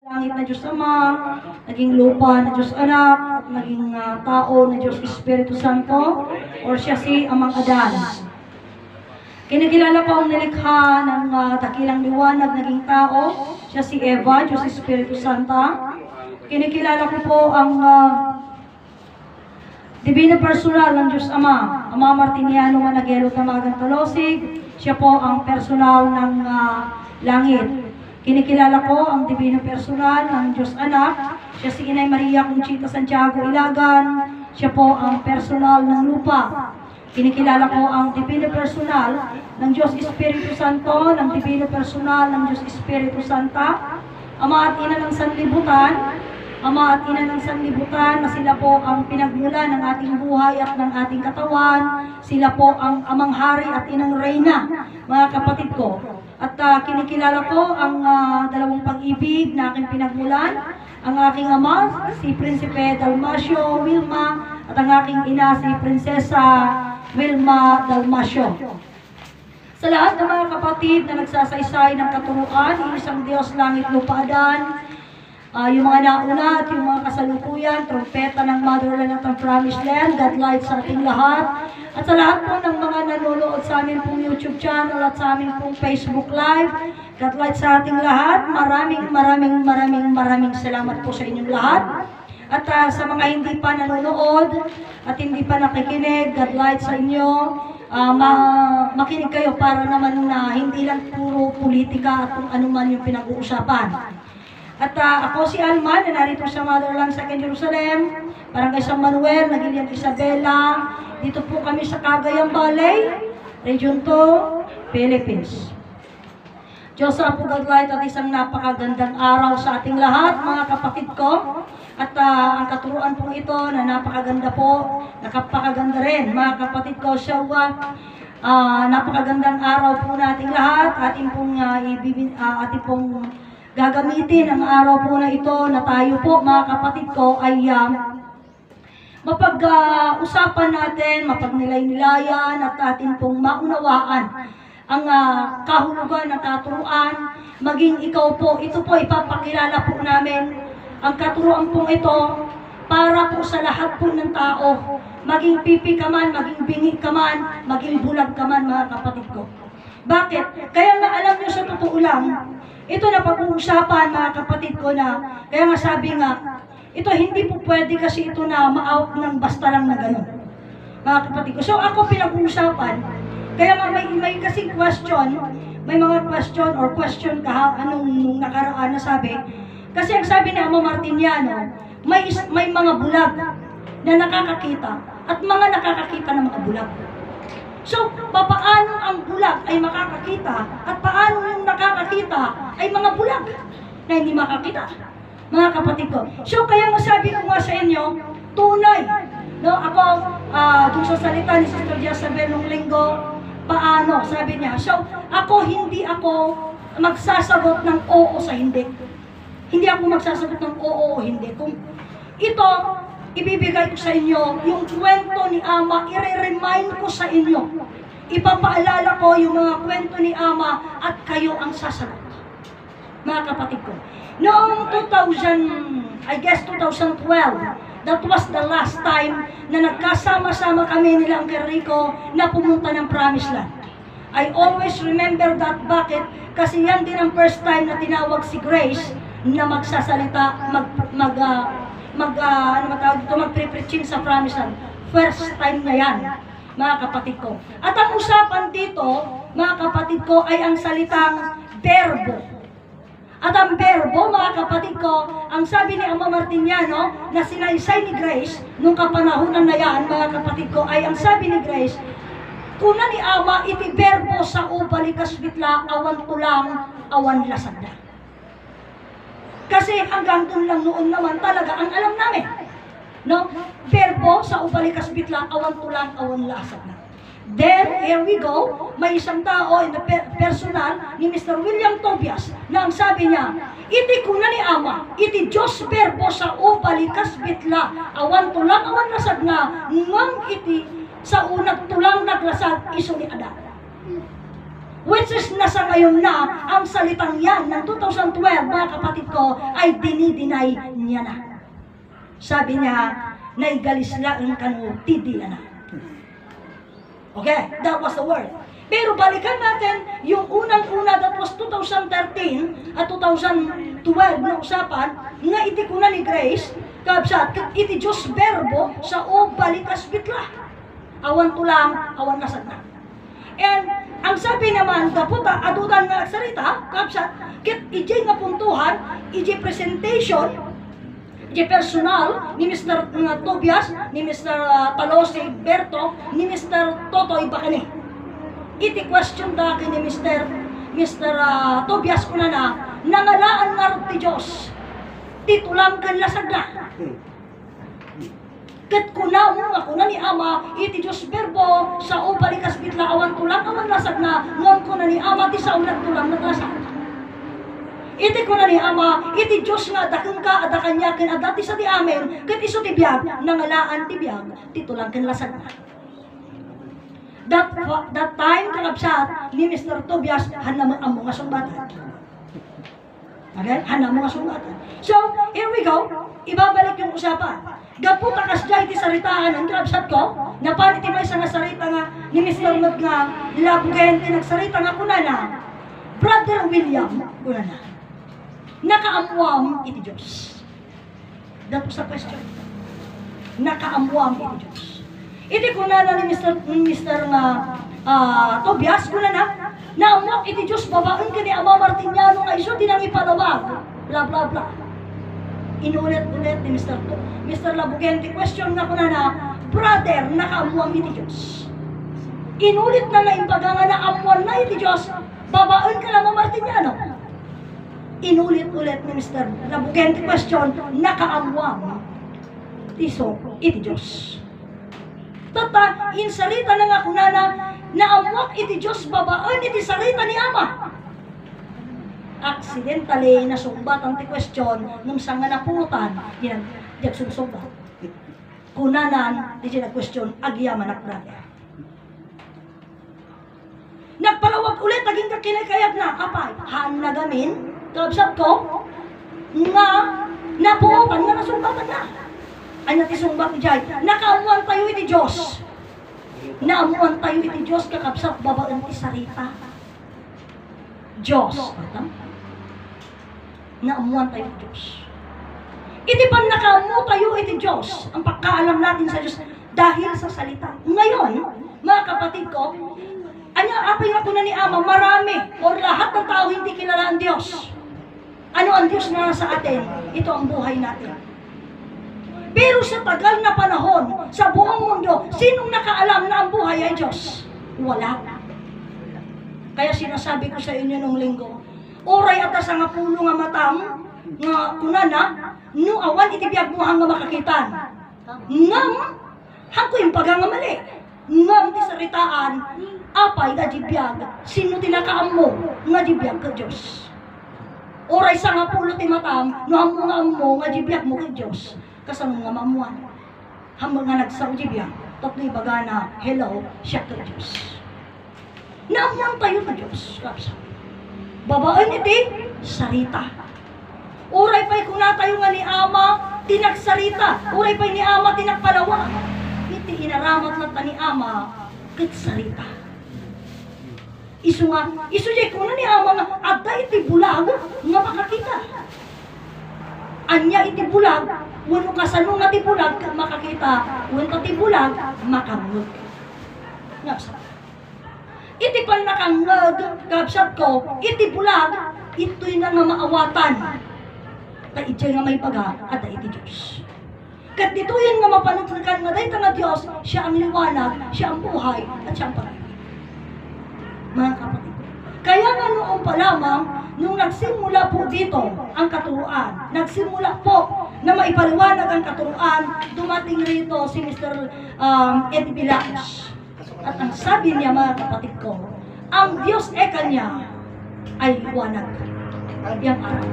Langit na Diyos Ama, naging lupa na Diyos Anak, at naging tao na Diyos Espiritu Santo, or siya si Amang Adan. Kinikilala ko ang nilikha ng dakilang liwanag, naging tao, siya si Eva, Diyos Espiritu Santa. Kinikilala ko po ang Divino Personal ng Diyos Ama, Ama Martiniano Managelo Tamagang Talosig, siya po ang personal ng langit. Kinikilala ko ang Divino Personal ng Diyos Anak, siya si Inay Maria Conchita Santiago Ilagan, siya po ang personal ng lupa. Kinikilala ko ang Divino Personal ng Diyos Espiritu Santo, ng Divino Personal ng Diyos Espiritu Santa, Ama at Ina ng Sanlibutan, Ama at Ina ng Sanlibutan, na sila po ang pinagmula ng ating buhay at ng ating katawan. Sila po ang Amang Hari at Inang Reyna, mga kapatid ko. At kinikilala ko ang dalawang pag-ibig na aking pinagmulan. Ang aking ama, si Prinsipe Dalmasio Wilma, at ang aking ina, si Prinsesa Wilma Dalmasio. Sa lahat ng mga kapatid na nagsasaysay ng katuruan, isang Diyos, langit, lupa, adan, yung mga nauna at yung mga kasalukuyan, trompeta ng Motherland at ng Promised Land, God light sa ating lahat. At sa lahat po ng mga nanonood sa amin pong YouTube channel at sa amin pong Facebook Live, God light sa ating lahat. Maraming salamat po sa inyong lahat. At sa mga hindi pa nanonood at hindi pa nakikinig, God light sa inyo. Makinig kayo para naman na hindi lang puro politika at kung ano man yung pinag-uusapan. At ako si Alman, na narito sa Motherland sa Jerusalem, Barangay San Manuel, Nagilian Isabela. Dito po kami sa Cagayan Valley, Region 2, Philippines. Diyos sa Pugaglight at isang napakagandang araw sa ating lahat, mga kapatid ko. At ang katuruan po ito na napakaganda po, napakaganda rin, mga kapatid ko. So, napakagandang araw po nating lahat. Ating pong gagamitin ang araw po na ito na tayo po, mga kapatid ko, ay mapag-usapan natin, mapagnilay-nilayan at atin pong maunawaan ang kahulugan ng katuruan. Maging ikaw po, ito po ipapakilala po namin ang katuruan pong ito para po sa lahat po ng tao. Maging pipi ka man, maging bingi ka man, maging bulag ka man, mga kapatid ko. Bakit? Kaya nga alam nyo sa totoo lang, ito na pag-uusapan, mga kapatid ko, na kaya nga sabi nga, ito hindi po pwede kasi ito na ma-out ng basta lang na gano'n, mga kapatid ko. So ako pinag-uusapan, kaya nga may kasi question, may mga question nung nakaraan na sabi, kasi ang sabi ni Ama Martiniano, may mga bulag na nakakakita at mga nakakakita ng mga bulag. So, paano ang bulag ay makakakita at paano yung nakakakita ay mga bulag na hindi makakita, mga kapatid ko. So, kaya masabi ko nga sa inyo, tunay. No? Ako, dun sa salita ni Sister Jezabel nung linggo, paano? Sabi niya, so, hindi ako magsasagot ng oo sa hindi. Hindi ako magsasagot ng oo o hindi. Kung ito, ibibigay ko sa inyo yung kwento ni Ama, i-remind ko sa inyo. Ipapaalala ko yung mga kwento ni Ama at kayo ang sasagot, mga kapatid ko. Noong 2012, that was the last time na nagkasama-sama kami nila ang Rico na pumunta ng Promised Land. I always remember that. Bakit? Kasi yan din ang first time na tinawag si Grace na magsasalita, mag-preaching sa Promised Land. First time na yan, mga kapatid ko. At ang usapan dito, mga kapatid ko, ay ang salitang berbo. At ang berbo, mga kapatid ko, ang sabi ni Ama Martiniano na sinaysay ni Grace nung kapanahunan na yan, mga kapatid ko, ay ang sabi ni Grace, kuna ni Ama, iti berbo sa ubalikas bitla, awan tulang, awan lasagda. Kasi hanggang doon lang noon naman talaga ang alam namin. No? Verbo sa ubalikas bitla, awan tulang, awan lasag na. Then, here we go, may isang tao in the personal ni Mr. William Tobias na ang sabi niya, iti kuna ni Ama, iti Diyos verbo sa ubalikas bitla, awan tulang, awan lasag na, ngang iti sa unag tulang naglasag, iso ni Adan. Which is nasa ngayon na ang salitang yan ng 2012, mga kapatid ko, ay dinidinay niya na. Sabi niya, naigalis lang ang kanu, tidila na. Okay, that was the word. Pero balikan natin yung unang-una, that was 2013 at 2012 na usapan, nga iti kuna ni Grace, kabsat, iti Diyos verbo sa o balikas bitla. Awan tulang, awan nasagna. And ang sabi naman, kaputa, adudan nga sarita, kabsat, kit iti nga puntuhan, iti presentation, iti personal, ni Mr. Tobias, ni Mr. Talosi Berto, ni Mr. Totoy Bacani. Iti question da ni Mr. Tobias kuna na, nangalaan nga rin ti Diyos, titulang kan lasagna. Kat kuna mo nga kuna ni Ama, iti Diyos verbo, sa o balikas bitla awan tulang, awan lasagna, ngam kuna ni Ama, ti sa ulat tulang naglasag. Iti kuna ni Ama, iti Diyos nga adakang ka, adakan yakin, adati sa di amin, kat iso ti biyag, nangalaan ti biyag, titulang kan lasagna. That time, kakabsat, ni Mr. Tobias, hanam ang mga sumbatan. Okay? Hanam mga sumbatan. So, here we go. Ibabalik yung usapan. Gaputa kasya iti saritaan ang kakabsat ko, napaniti mo isang sarita nga ni Mr. Mag nga Labugente, nagsarita nga kuna na, Brother William, kuna na, nakaamuam iti Diyos. That was the question. Nakaamuam iti Diyos. Iti kuna na ni Mr. Tobias, kuna na, naamok iti Diyos babaen ka ni Ama Martiniano nga iso, tinang ipalawag, bla bla bla. Inulit-ulit ni Mr. Labugente, question na kuna na, brother, nakaamuam iti Diyos. Inulit na imbaga nga naamuan na iti Diyos, babaen ka na Ama Martiniano. Inulit-ulit ni Mr. Labugente, question, nakaamuam iso iti Diyos. Tata, in sarita na nga kunana, naamwak iti Diyos babaan iti sarita ni Ama. Accidentally, nasumbat ang ti question, nung sanga naputan, yan, diyan sumsumbat. Kunanan, di siya question, agyaman at brother. Nagpalawag ulit, naging kakinakayat na, kapay, haan na gamin, kalabsat ko, nga, naputan nga nasumbatan na. Ay natisumbat ni Jai, nakaamuan tayo iti Diyos. Naamuan tayo iti Diyos, kakabsat babaan ti sarita. Diyos. Naamuan tayo iti Diyos. Iti pan nakaamu tayo iti Diyos, ang pagkaalam natin sa Diyos, dahil sa salita. Ngayon, mga kapatid ko, apay nga po na ni Ama, marami, o lahat ng tao hindi kilala ang Diyos. Ano ang Diyos na sa atin? Ito ang buhay natin. Pero sa tagal na panahon, sa buong mundo, sinong nakaalam na ang buhay ay Diyos? Wala. Kaya sinasabi ko sa inyo nung linggo, oray atas nga pulo nga matam, nga kunana, no awan itibiyag mo hang nga makakitan. Ngam, hangko yung paga nga mali. Ngam ti saritaan, apay nga dibiyag, sino tinakaam mo nga dibiyag ka Diyos. Oray sa nga pulo ti matam, no amo nga dibiyag mo ka Diyos. Kasama nga mamuan. Hambang nga nagsawjibya, tatlo'y baga na, hello, siya ka Diyos. Naamuan tayo ka Diyos. Babaan iti, sarita. Uray pa'y kung tayo nga ni Ama, tinagsarita. Uray pa'y ni Ama, tinagpalawa. Iti inaramat na ta ni Ama, kat sarita. Isu jay kung ni Ama nga, ada iti bulag, nga makakita. Anya iti bulag, wano kasano nga ti bulag, makakita, wano ti bulag, makamut. Iti pan nakangag, kapsat ko, iti bulag, ito'y na nga maawatan. Kaya ito'y nga may paga, at iti Diyos. Kat dito yan nga mapanagsakan nga dahil nga Diyos, siya ang liwanag, siya ang buhay, at siya ang pag-ibig. Mga kapatid. Kaya nga noong pa lamang, nung nagsimula po dito ang katuruan, nagsimula po na maipaliwanag ang katuruan, dumating rito si Mr. Eddie Villas. At ang sabi niya, mga kapatid ko, ang Diyos kanya ay liwanag. Yang araw.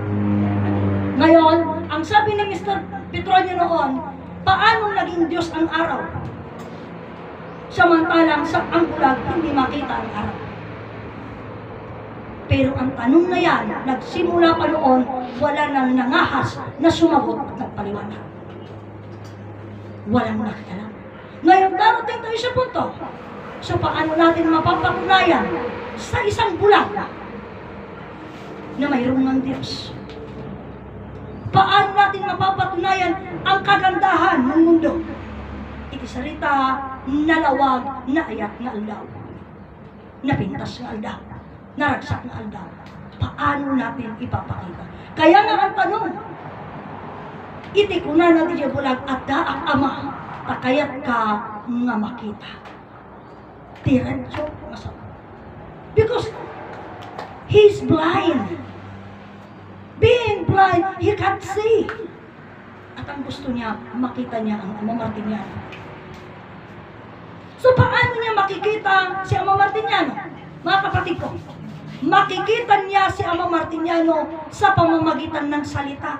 Ngayon, ang sabi ni Mr. Petronio noon, paano naging Diyos ang araw? Samantalang sa ang bulag, hindi makita ang araw. Pero ang tanong na yan, nagsimula pa noon, wala nang nangahas na sumagot at nagpaliwanag. Walang nakilala. Ngayon, darating tayo sa punto. So, paano natin mapapatunayan sa isang bulag na mayroong ng Diyos? Paano natin mapapatunayan ang kagandahan ng mundo? Iti salita, nalawag na ayat nga aldaw. Napintas nga aldaw. Naragsak nga aldaw. Paano natin ipapakita? Kaya nga ang tanong, iti kuna natin yung bulag at daak ama, takayat ka nga makita. Diretso masama. Because he's blind. Being blind, he can't see. At ang gusto niya, makita niya ang Ama Martiniano. So, paano niya makikita si Ama Martiniano? Mga kapatid ko, makikita niya si Ama Martiniano sa pamamagitan ng salita.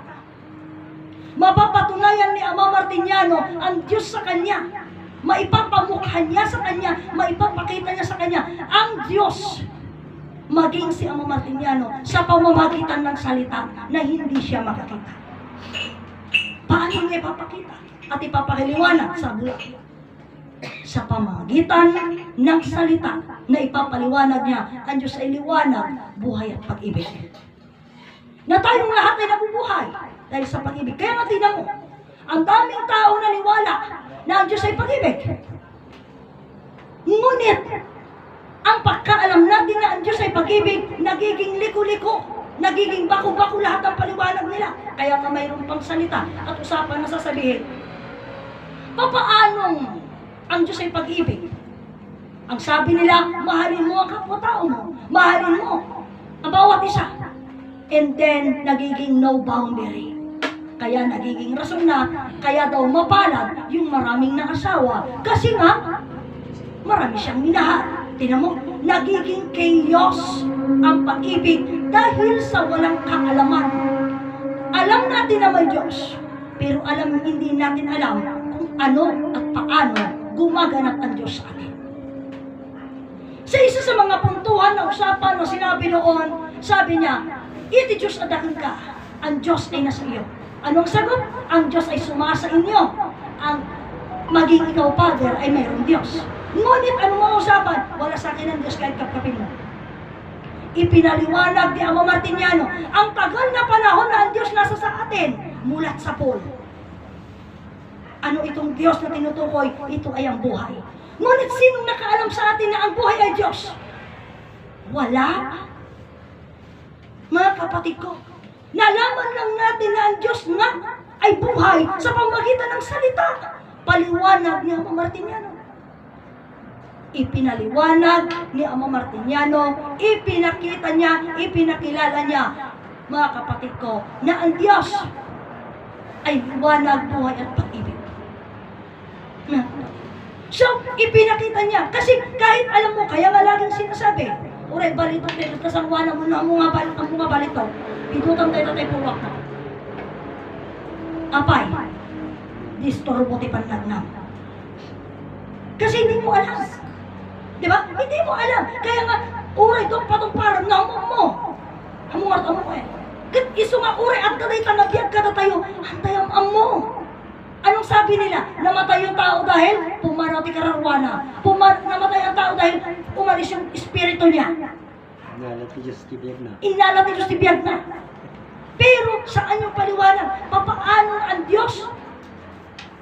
Mapapatunayan ni Ama Martiniano ang Diyos sa kanya. Maipapamukha niya sa kanya, maipapakita niya sa kanya ang Diyos. Maging si Ama Martiniano sa pamamagitan ng salita na hindi siya makakita. Paano niya ipapakita at ipapakiliwanag sa bulag? Sa pamamagitan ng salita na ipapaliwanag niya, ang Diyos ay liwanag, buhay at pag-ibig. Na tayong lahat ay nabubuhay dahil sa pag-ibig. Kaya nga tingnan mo, ang daming tao naniwala na ang Diyos ay pag-ibig. Ngunit, ang pagkaalam natin na ang Diyos ay pag-ibig, nagiging liko-liko, nagiging bako-bako lahat ng paliwanag nila. Kaya nga mayroon pang salita at usapan na sasabihin, papaanong ang Diyos ay pag-ibig? Ang sabi nila, mahalin mo ang kapwa-tao mo, mahalin mo ang bawat isa. And then, nagiging no boundary. Kaya nagiging rason na, kaya daw mapalad yung maraming nakasawa. Kasi nga, marami siyang minahal. Tingnan mo, nagiging chaos ang pag-ibig dahil sa walang kaalaman. Alam natin na may Diyos, pero hindi natin alam kung ano at paano gumaganap ang Diyos sa atin. Sa isa sa mga puntuhan na usapan o sinabi noon, sabi niya, iti Diyos adakan ka, ang Diyos ay nasa iyo. Anong sagot? Ang Diyos ay sumasa inyo. Ang maging ikaw, Father, ay mayroong Diyos. Ngunit ano mga usapan? Wala sa akin ang Diyos kahit kapkapin mo. Ipinaliwanag ni Ama Martiniano, ang tagal na panahon na ang Diyos nasa sa atin, mulat sa pool. Ano itong Diyos na tinutukoy? Ito ay ang buhay. Ngunit sinong nakaalam sa atin na ang buhay ay Diyos? Wala. Mga kapatid ko, nalaman lang natin na ang Diyos nga ay buhay sa pamamagitan ng salita. Paliwanag ni Ama Martiniano. Ipinaliwanag ni Ama Martiniano, ipinakita niya, ipinakilala niya, mga kapatid ko, na ang Diyos ay liwanag, buhay at pag-ibig. So, ipinakita niya. Kasi kahit alam mo, kaya nga laging sinasabi, uray, balito, pero kasangwana mo na ang mga balito. Itutam tayo tatay puwak na. Apay, disturbo ti panlagnam. Kasi hindi mo alam. Diba? Hindi mo alam. Kaya nga, uray doon patong parang naumong mo. Hamungat mo ko eh. Kat iso nga uray at katay tanabiyag ka na tayo. Hantay ang mo. Anong sabi nila? Namatay yung tao dahil pumaraw ti kararwana. Namatay ang tao dahil umalis yung espiritu niya. Inalat ni Diyos tibiyag na. Inalat ni Diyos tibiyag na. Pero saan yung paliwanag? Papaano ang Diyos?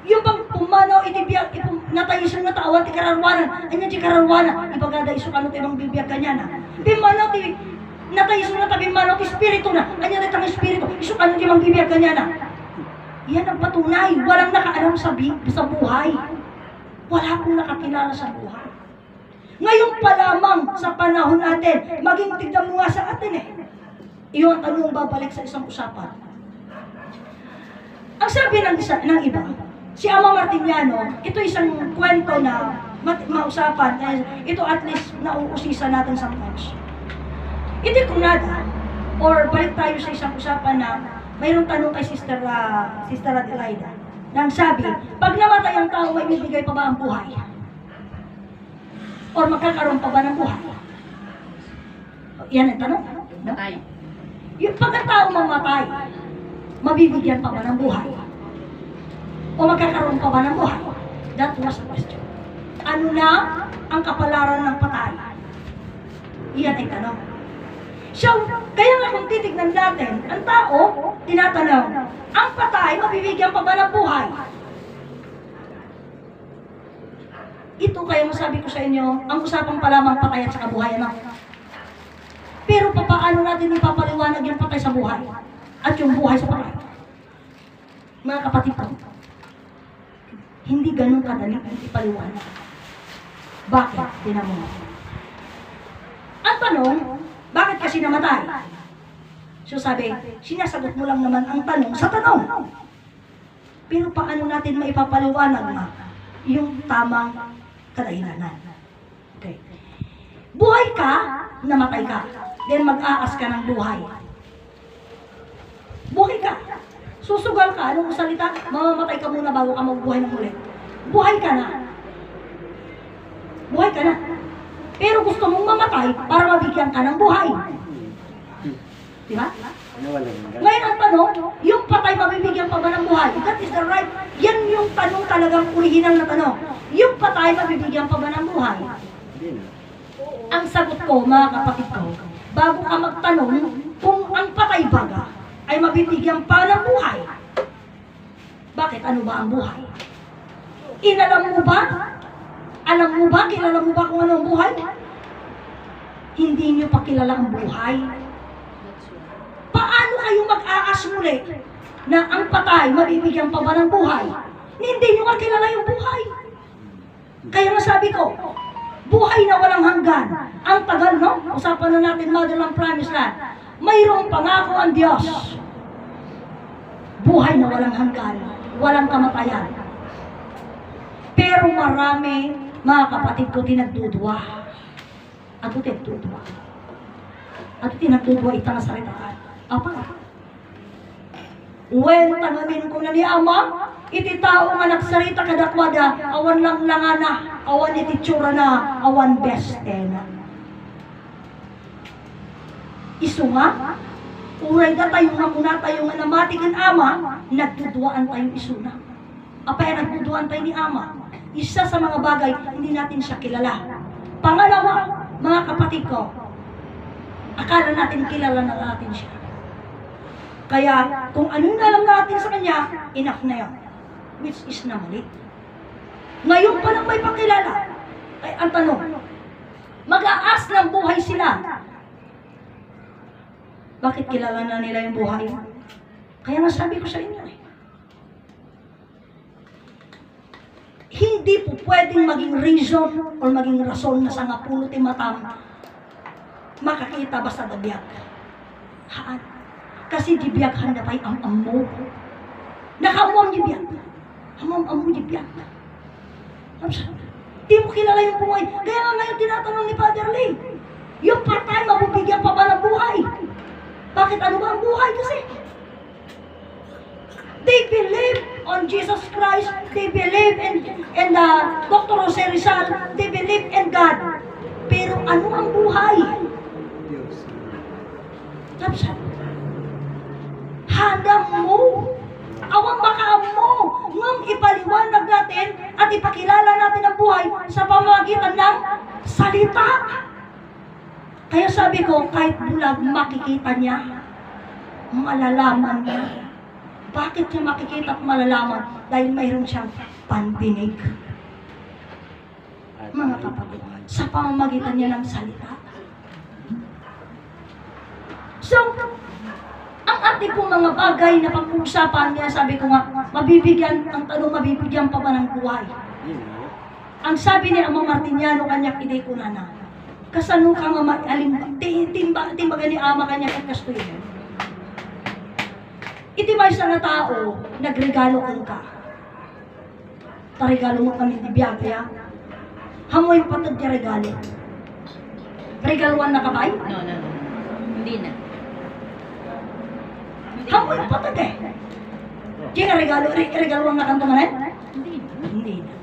Yung bang pumanaw itibiyag, natay isang natawan ti kararwanan. Anya ti kararwana, ibagada iso kano ti bang bibiyag kanya na. Pimanaw ti, natay isang natabi manaw ti espiritu na. Anya ti tang espiritu, iso kano ti bang bibiyag kanya na. Yan ang patunay. Walang nakaalam sa buhay. Wala pong nakakilala sa buhay. Ngayon pa lamang sa panahon natin, maging tignan mo nga sa atin eh. Iyon ang tanong babalik sa isang usapan. Ang sabi ng iba, si Ama Martiniano, ito isang kwento na mausapan, ito at least nauusisa natin sometimes. Hindi ko nada, or balik tayo sa isang usapan na mayroong tanong kay Sister Adelaida, nang sabi, pag namatay ang tao, may bibigay pa ba ang buhay? Or magkakaroon pa ba ng buhay? Yan ang tanong. No? Patay. Yung pagkatao mamatay, mabibigyan pa ba ng buhay? O magkakaroon pa ba ng buhay? That was the question. Ano na ang kapalaran ng patay? Iyan ay tanong. So, kaya nga kung titignan natin, ang tao, tinatanong, ang patay, mabibigyan pa ba ng buhay? Ito kaya masabi ko sa inyo, ang usapang palamang patay at saka buhay, ano? Pero paano natin ipapaliwanag yung patay sa buhay? At yung buhay sa patay? Mga kapatid ko, hindi ganun kadali ang ipaliwanag. Bakit? Tinan mo. Ang tanong, bakit kasi namatay? So sabi, sinasagot mo lang naman ang tanong sa tanong. Pero paano natin maipapaliwanag na yung tamang kadahilanan? Okay. Buhay ka, namatay ka. Then mag-aas ka ng buhay. Buhay ka. Susugal ka. Anong salita? Mamamatay ka muna bago ka magbuhay ng muli. Buhay ka na. Buhay ka na. Pero gusto mong mamatay para mabigyan ka ng buhay. Di ba? Ano wala nang Ngayon ang tanong, yung patay mabibigyan pa ba ng buhay? That is the right. Yan yung tanong talagang original na tanong. Yung patay mabibigyan pa ba ng buhay? Hindi na. Ang sagot ko, mga kapatid ko, bago ka magtanong kung ang patay baga ay mabibigyan pa ng buhay. Bakit? Ano ba ang buhay? Inalam mo ba? Alam mo ba? Kilala mo ba kung ano ang buhay? Hindi nyo pa kilala ang buhay. Paano kayo mag-aas muli na ang patay mabibigyan pa ba ng buhay? Hindi nyo pa kilala yung buhay. Kaya masabi ko, buhay na walang hanggan. Ang tagal, no? Usapan na natin, Motherland Promised Land. Mayroong pangako ang Diyos. Buhay na walang hanggan. Walang kamatayan. Pero marami, mga kapatid ko, tinagdudwa. At tinagdudwa. At tinagdudwa itang saritaan. Apa? When tangamin ko na ni Ama, iti tao nga nagsarita kadakwada, awan lang langana, awan iti tsura na, awan beste na. Isu nga, uray da tayo nga muna tayo nga namati kan Ama, nagtuduan tayong isu na. Apaya nagtuduan tayo ni Ama. Isa sa mga bagay, hindi natin siya kilala. Pangalawa, mga kapatid ko, akala natin kilala na natin siya. Kaya, kung ano yung alam natin sa Kanya, enough na yun. Which is na mali. Ngayon pa lang may pakilala. Ay, ang tanong, mag-aas ng buhay sila. Bakit kilala na nila yung buhay? Kaya nga sabi ko sa inyo hindi po pwedeng maging reason or maging rason na sa nga pulot matam makakita basta dabiyag. Haan? Kasi dibiyaghan na tayo ang amo. Nakamom dibiyag. Hamom-amo dibiyag. Di mo kilala yung buhay. Kaya nga ngayon tinatanong ni Father Lee, yung patay, mabibigyan pa ba ng buhay? Bakit ano ba ang buhay kasi? They believe on Jesus Christ. They believe in Dr. Jose Rizal. They believe in God. Pero ano ang buhay? Diyos. Tapos, handang mo. Awang makaam mo. Ngam ipaliwanag natin at ipakilala natin ang buhay sa pamamagitan ng salita. Kaya sabi ko, kahit bulag makikita niya, malalaman niya. Bakit niya makikita at malalaman? Dahil mayroon siyang pandinig. Mga kapatid, sa pamamagitan niya ng salita. So, ang ating pong mga bagay na pag-uusapan niya, sabi ko nga, mabibigyan, ang tanong, mabibigyan pa ba ng buhay? Ang sabi ni Amang Martiniano, kanyak iday ko na na, kasano ka nga timbaga ni Ama kanya kakastuyin. Iti may isa na tao, nagregalo ka. Tarigalo mo kami di biyagya. Hamoy patag di regalo. Regaluan na ka ba? No. Hindi na. Hamoy patag eh. Di nga regaluan na kang tumanan? Hindi na.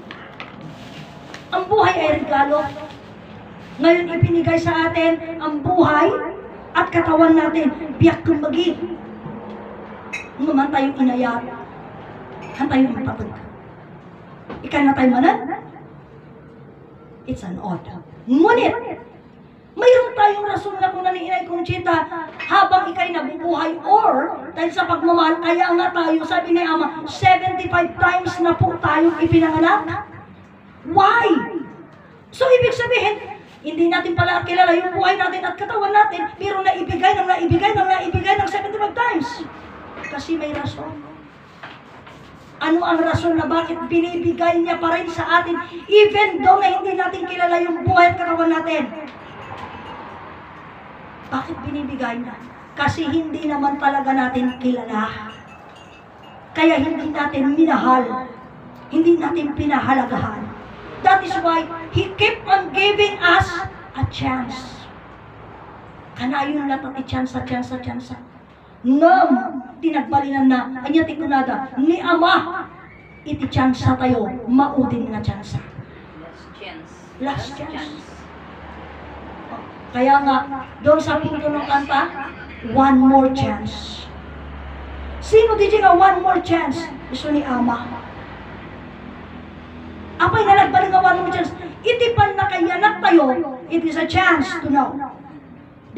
Ang buhay ay regalo. Ngayon ipinigay sa atin ang buhay at katawan natin, biyak kumbagi. Naman tayong inayat, han tayong impatod. Ikan na tayo manan? It's an odd. Ngunit, mayroon tayong rason na kung naniinay kong Chita, habang ikay nabubuhay or dahil sa pagmamahal, kaya nga tayo, sabi ni Ama, 75 times na po tayong ipinanganak. Why? So, ibig sabihin, hindi natin pala kilala yung buhay natin at katawan natin, pero naibigay ng 75 times. Kasi may rason. Ano ang rason na bakit binibigay niya pa rin sa atin, even though na hindi natin kilala yung buhay at katawan natin? Bakit binibigay niya? Kasi hindi naman talaga natin kilala. Kaya hindi natin minahal. Hindi natin pinahalagahan. That is why He kept on giving us a chance. Kanayon lang ati chance. Ngam, tinagbalinan na, anya tikunada, ni Ama, iti chance tayo, maudin nga chance. Last chance. Kaya nga, doon sa punto ng kanta, one more chance. Sino di nga one more chance? Gusto ni Ama. Apay nalagbalik nga one more chance. Itipan na kayanak tayo, it is a chance to know.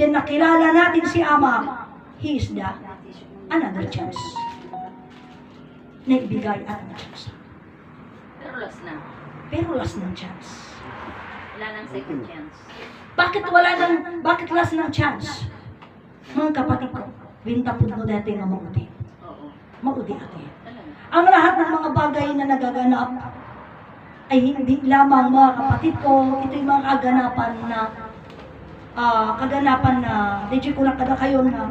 Then nakilala natin si Ama, He is the another chance. Naibigay another chance. Pero last ng chance. Wala nang second chance. Bakit last ng chance? Mga kapatid ko, wintapod mo dati nga maudi. Oo. Maudi ate. Talaga. Ang lahat ng mga bagay na nagaganap ay hindi lamang mga kapatid ko, ito yung mga kaganapan na di ko na kada kayo na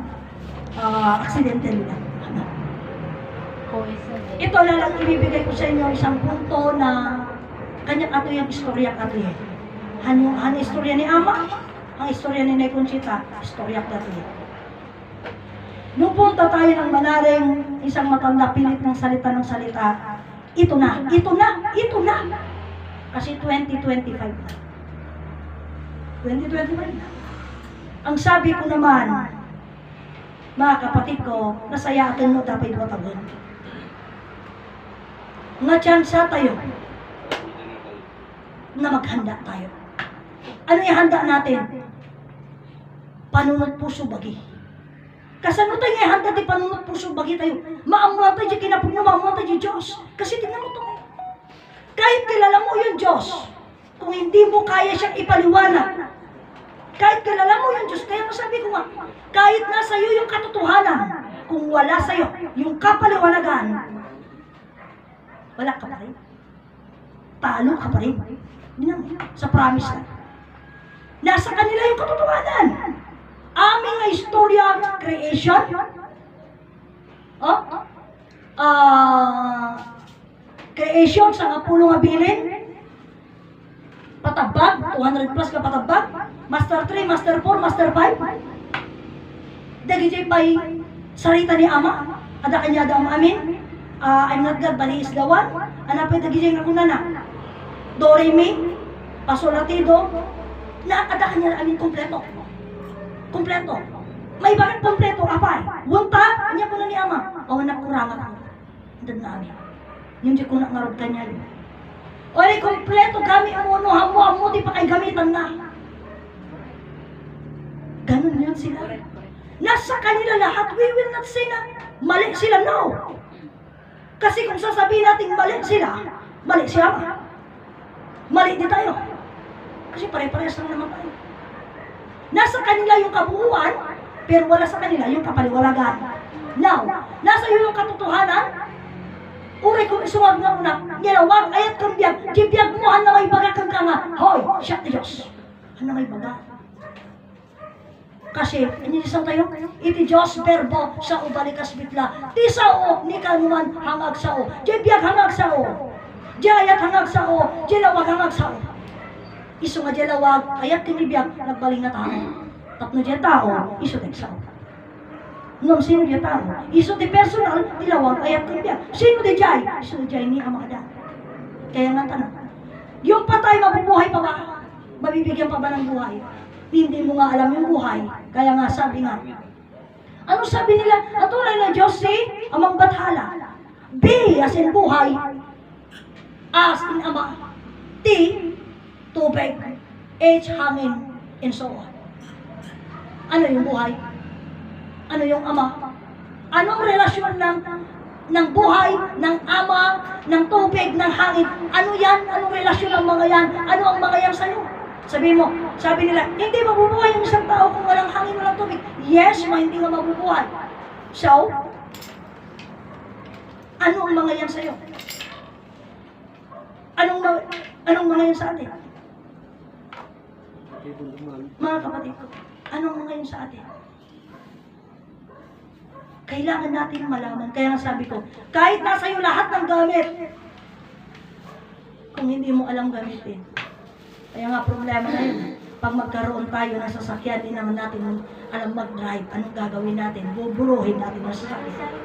aksidente nila. Ito lang ibibigay ko sa inyo isang punto na kanya ato yung istorya ato yan. Han istorya ni Ama, ang istorya ni Nay Conchita, istorya ato yan. Nung punta tayo ng Manaring, isang matanda pilit ng salita, ito na. Kasi 2025 na. 2025 na. Ang sabi ko naman, mga kapatid ko, nasaya atin mo dapat iwatagon. Nga tsansa tayo na maghanda tayo. Ano yung handa natin? Panunod puso bagi. Kasano tayo yung handa di panunod puso bagi tayo? Maamuan tayo di kinapugno, maamuan tayo di Diyos. Kasi tingnan mo ito. Kahit kilala mo yung Diyos, kung hindi mo kaya siyang ipaliwanag, kahit kilala mo yung Diyos, kaya masabi ko nga, kahit nasa iyo yung katotohanan, kung wala sa iyo yung kapaliwanagan, wala ka pa rin. Talo ka pa rin. Sa promise na. Nasa kanila yung katotohanan. Aming istorya, creation, creation sa kapulong abilin, patabag, 200 plus ka patabag, Master 3, Master 4, Master 5. Dagijay pa'y sarita ni Ama, ada kanya daw amin, I'm not God, bali is the one, anapay dagijay nga kunana, Do, Re, Mi, Pasolatido, na ada kanya amin kompleto. May bakit kompleto, apay, wunta, kanya kuna ni Ama, awan kurangan ako, dan na amin. Yung di ko na ngarod kanya yun. O rin, kompleto kami ang uno, hamo, di pa kay gamitan na. Ganun yun sila. Nasa kanila lahat, we will not say na mali sila, no. Kasi kung sasabihin natin mali sila, mali din tayo. Kasi pare-parehas lang naman tayo. Nasa kanila yung kabuuan, pero wala sa kanila yung kapaliwalagan. Now, nasa iyo yung katotohanan, uri kong isungag nga una, nilawag, ayat kang biyag, biyag mo, na may baga kang nga, hoy, siya ti Diyos. Na may baga. Kasi, inisaw tayo, iti Diyos verbo sa ubalikas bitla. Ti sao, ni kanuman hangag sao. Di biyag hangag sao. Di ayat hangag sao. Di lawag hangag sao. Iso nga di lawag, ayat tinibiyag, nagbaling na tao. Tapno di tao, iso tig sao. Ngam sino di tao? Iso di personal, tilawag, ayat tinibiyag. Sino di jay? Iso di jay ni Amada. Kaya nga tanong. Yung patay, mabubuhay pa ba? Mabibigyan pa ba ng buhay? Hindi mo nga alam yung buhay. Kaya nga sabi nga, ano sabi nila? Ang tunay na Diyos si Amang Bathala. B as in buhay. As in Ama. T, tubig. H, hangin. And so on. Ano yung buhay? Ano yung Ama? Anong relasyon ng buhay, ng Ama, ng tubig, ng hangin? Ano yan? Anong relasyon ng mga yan? Ano ang mga yan sa'yo? Sabi mo, sabi nila, hindi mabubuhay ang isang tao kung walang hangin, walang tubig. Yes, hindi nga mabubuhay. So, ano ang mga yan sa'yo? Anong mga yan sa atin? Mga kapatid ko, anong mga yan sa atin? Kailangan natin malaman. Kaya nga sabi ko, kahit nasa iyo lahat ng gamit, kung hindi mo alam gamitin. Kaya nga problema na yun. Pag magkaroon tayo ng sasakyan, hindi naman natin alam mag-drive. Anong gagawin natin? Buburuhin natin ang sasakyan.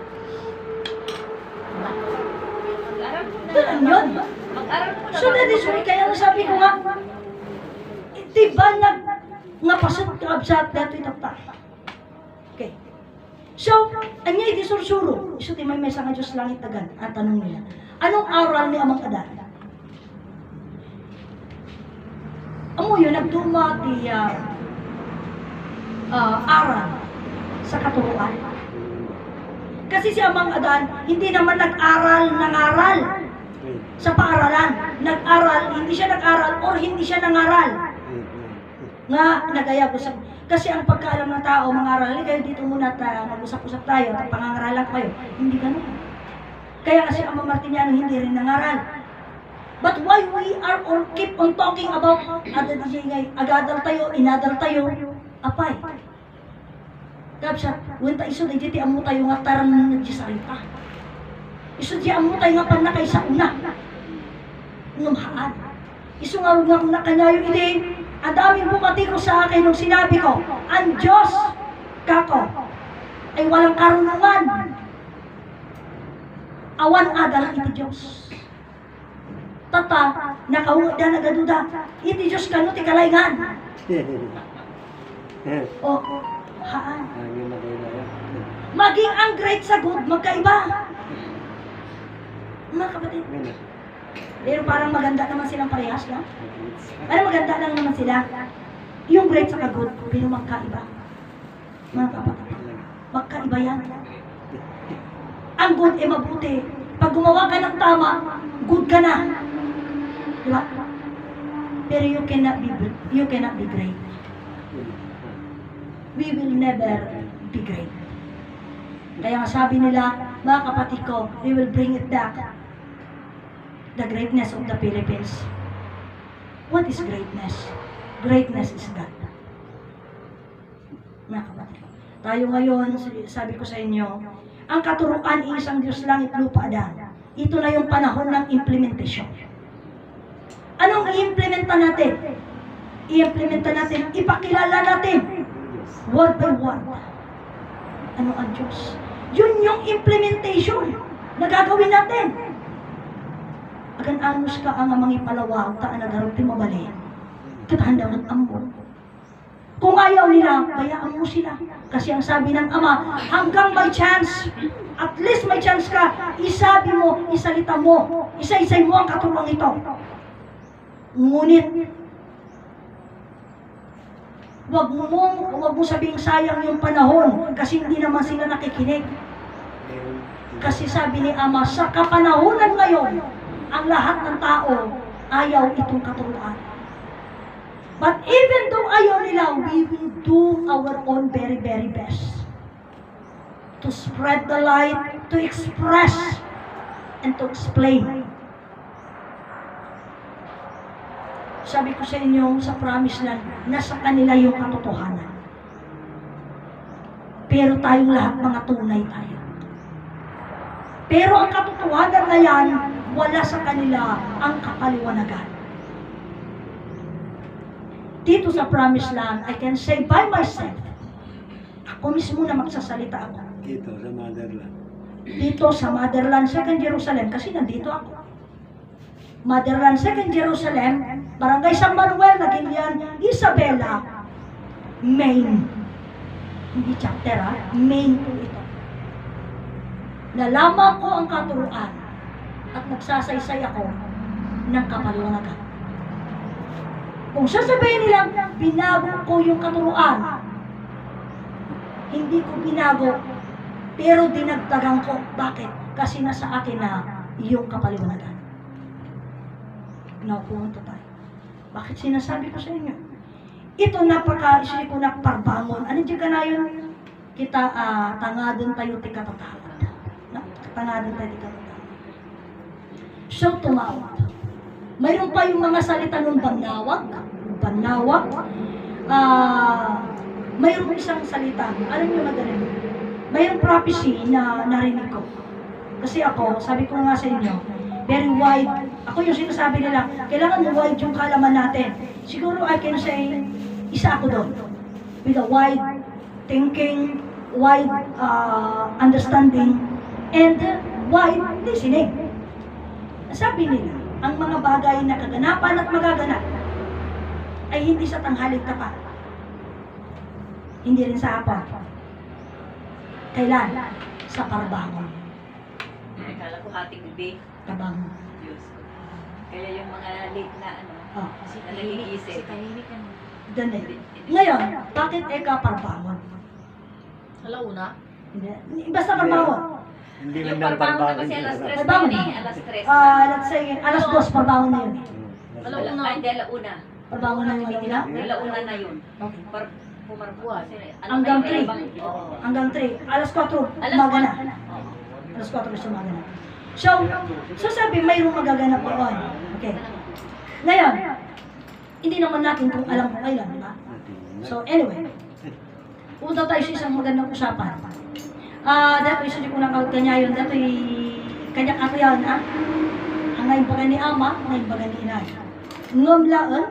Mag-aral mo na. Ganun yun. Mag-aral mo na. So that is why, kaya nga sabi ko nga, diba nga pasat kabsat dato itapta. Okay. So, anya iti sursuro. Iso ti may mesa nga Diyos langit tagan. Ang tanong nila, anong aral ni Amang Adan? Amo yun, nagduma ti aral sa katuruan. Kasi si Amang Adan, hindi naman nag-aral ng aral sa paaralan. Nag-aral, hindi siya nag-aral or hindi siya nangaral. Nga, nagaya ko sa... Kasi ang pagkaalam ng tao, mga aral, kayo dito muna mag-usap-usap tayo, pangangaralan kayo. Hindi ganun. Kaya kasi ang mga Martiniano hindi rin nangaral. But why we are all keep on talking about agadal tayo, inadal tayo, apay. Kapsa, wanta iso na diti amu tayo nga taran ng nagsisalita. Iso di amu tayo nga panakay sa una. Ngumhaan. Iso nga huwag nga kung nakanyayo ini, ang daming bumati ko sa akin nung sinabi ko, ang Diyos, kako, ay walang karunungan. Awan adal iti Diyos. Tata, nakawag na nagaduda, iti Diyos kano ti kalayngan. O, haan. Maging ang great sa good, magkaiba. Mga kapatid, pero parang maganda naman silang parehas, no? Parang maganda lang naman sila. Yung great sa good, pero magkaiba. Mga kapatid, magkaiba yan. Ang good ay mabuti. Pag gumawa ka ng tama, good ka na. Diba? Pero you cannot be great. We will never be great. Kaya nga sabi nila, mga kapatid ko, we will bring it back. The greatness of the Philippines. What is greatness? Greatness is God. Mga kapatid. Tayo ngayon, sabi ko sa inyo, ang katuruan isang Diyos langit lupa dan. Ito na yung panahon ng implementation. Anong i-implementa natin? I-implementa natin, ipakilala natin. Word by word. Ano ang Diyos? Yun yung implementation na gagawin natin. Agan anos ka ang amang ipalawag, taan na darong timabali. Katahanda ng ambo. Kung ayaw nila, bayaan mo sila. Kasi ang sabi ng Ama, hanggang may chance, at least may chance ka, isabi mo, isalita mo, isa-isay mo ang katuruan ito. Ngunit, wag mo sabing sayang yung panahon kasi hindi naman sila nakikinig. Kasi sabi ni Ama, sa kapanahonan ngayon, ang lahat ng tao ayaw itong katuruan. But even though ayaw nila, we will do our own very, very best to spread the light, to express, and to explain. Sabi ko sa inyo, sa promise land, nasa kanila yung katotohanan. Pero tayong lahat mga tunay tayo. Pero ang katotohanan na yan, wala sa kanila ang kapaliwanagan. Dito sa promised land, I can say by myself, ako mismo na magsasalita ako. Dito sa motherland. Dito sa motherland, 2nd Jerusalem, kasi nandito ako. Motherland, 2nd Jerusalem, Barangay San Manuel, Nagilian, Isabela, main. Hindi chapter ha, main po ito. Nalaman ko ang katuruan at nagsasaysay ako ng kapaliwanagan. Kung sasabihin nilang binago ko yung katuruan, hindi ko binago, pero dinagdagan ko. Bakit? Kasi nasa akin na yung kapaliwanagan. Now, pumunta tayo. Bakit sinasabi ko sa inyo? Ito napaka-isip ko na parbangon. Ano dyan ka na yun? Kita, tangadon tayo ti katatawad. Tangadon tayo ti katatawad. So, tumawag. Mayroon pa yung mga salita ng banawag. Mayroon isang salita. Alam niyo magaling. Mayroong prophecy na narinig ko. Kasi ako, sabi ko nga sa inyo, very wide. Ako yung sinasabi nila, kailangan wide yung kalaman natin. Siguro I can say, isa ako doon. With a wide thinking, wide understanding, and wide listening. Sabi nila, ang mga bagay na kaganapan at magaganap ay hindi sa tanghaling tapat. Hindi rin sa hapon. Kailan? Sa parbangon. Akala ko hating gabi. Kabangon. Diyos ko. Kaya yung mga late na Oh. na nagigising. Ganun. Ngayon, bakit eka parbangon? Alauna? Hindi. Basta parbangon. Hindi Yung man parbangon kasi alas 3 Ay, bangon. na eh. Alas 3 Let's say, alas 2 parbangon na yun. Alauna. Ay, hindi, alauna. Parbangon na yun nila? Alauna na yun. Okay. Pumarbuhan. Hanggang 3. Hanggang 3. Alas 4, umaga na. Alas 4 sa umaga na. So sabi, mayroong magaganap doon. Okay. Ngayon, hindi naman natin kung alam kung kailan, di ba? So anyway, punta tayo sa isang magandang usapan. Dato isa ko na kanya yun, dato kanya ako yan, ha? Ang ngayon baga ni ama, ang ngayon baga ni inay. Ngomlaan,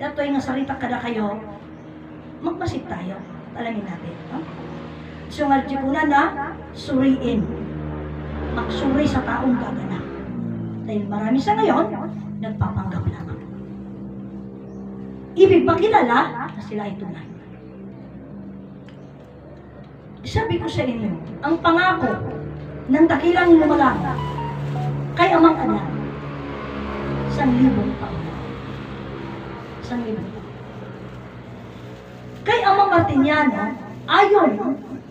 dato nga salita kada kayo, magmasid tayo, alamin natin. Ha? So nga ko na suriin, magsuri sa taong gagana. Dahil marami sa ngayon, nagpapanggap lamang. Ibig ba kilala na sila ay tunay? Sabi ko sa inyo, ang pangako ng dakilang lumalang kay amang anak, 1,000 taon. 1,000 taon. Kay amang Martiniano, ayon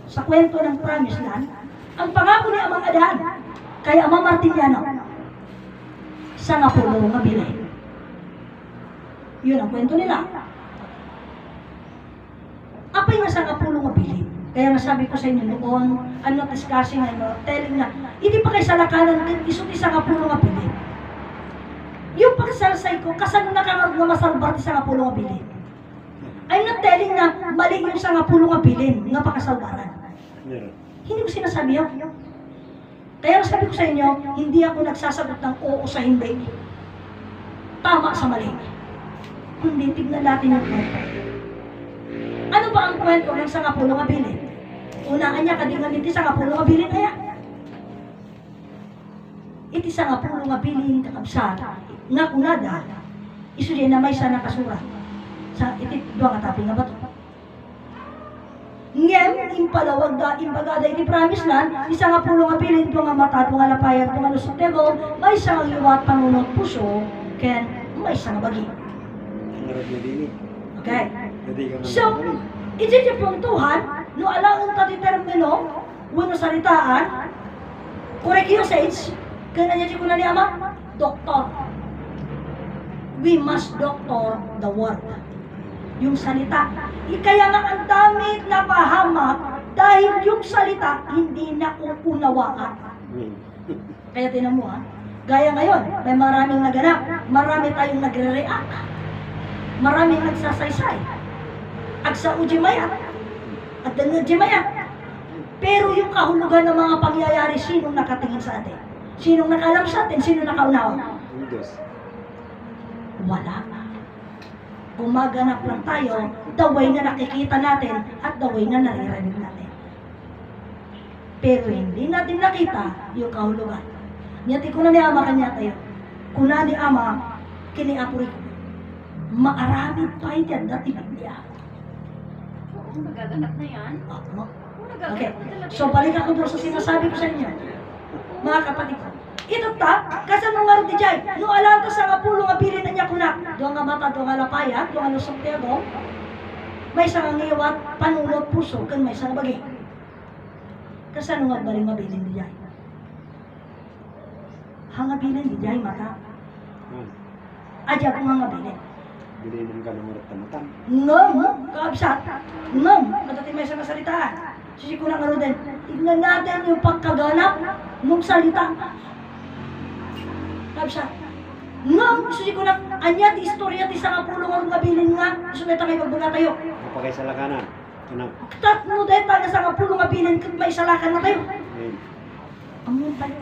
sa kwento ng Promised Land, ang pangako ni amang Adan kay amang Martiniano, 10 nga bilay. Yun ang kwento nila. Apay nga 10 nga bilay. Kaya nga sabi ko sa inyo noon, I'm not discussing, telling na, hindi pa kayo salakanan, isot 10 nga bilay. Yung pagsarsay ko, kasano na ka nga masalbar 10 nga bilay. I'm not telling na mali yung 10 nga bilin, nga pakasalbaran. Hindi ko sinasabi yun. Kaya sabi ko sa inyo, hindi ako nagsasagot ng oo sa hindi. Tama sa mali. Hindi, tignan natin yung kwento. Ano ba ang kwento ng 10 nga bilin? Unaan niya, kadingan niti 10 nga bilin kaya. Iti 10 nga bilin kakabsat, nga kunada, iso din na may sana kasura. Sa iti doang atapin nga bato. Ngem, impalawag da, imbagada iti Promised Land, 10 nga bilin, doang nga mata, doang nga lapayat, doang nga lusok tego, may isang liwat panunod puso, ken may isang bagi. Okay. So, iti-tipong Tuhan, no alang tati termino, wano salitaan, correct usage, kaya niya ko na ni Ama, doktor. We must doctor the word. Yung salita. Kaya nga ang dami na pahamak dahil yung salita hindi nakukunawaan. Kaya tinan mo ha, gaya ngayon, may maraming naganap, marami tayong nagre-react, maraming nagsasaysay, agsa ujimayat, at ujimayat. Pero yung kahulugan ng mga pangyayari, sinong nakatingin sa atin? Sinong nakalam sa atin? Sinong nakaunawa? Wala. Gumaganap lang tayo, the way na nakikita natin at the way na naririnig natin. Pero hindi natin nakita yung kahulugan. Nyati ko na ni Ama kanya tayo. Kuna ni Ama, kini apuri ko. Maaramid pa yan dati Biblia. Magaganap na yan. Ah, no? Kung Okay, nagaganap na talaga so balik ako doon sa sinasabi ko sa inyo. Mga kapatid ko, ito ta, kasanong nga rin di jay, no alam ta sa nga pulo nga bilin na niya kunak, doon nga mata, doon nga lapaya, doon nga lusok tiya doon, may isang nga ngiwat, panunod puso, kan may isang bagay. Kasanong nga balik nga bilin di jay? Hanga bilin di jay mata, adya ko nga bilin. Bilinin ka ng urat tamatang. Ngam, kaabsat, ngam, matati may isang salitaan. Sisikulang ano din, tignan natin yung pagkaganap ng salita. Kaabsat, ngam, sisikulang, anya di istorya ti sa kapulong ang ngabilin nga, gusto na tayo magbaga tayo. Kapagay sa lakanan. Kanang. Tatlo dahil tayo sa kapulong ngabilin, kung may isalakan na tayo. Ayun. Amun tayo.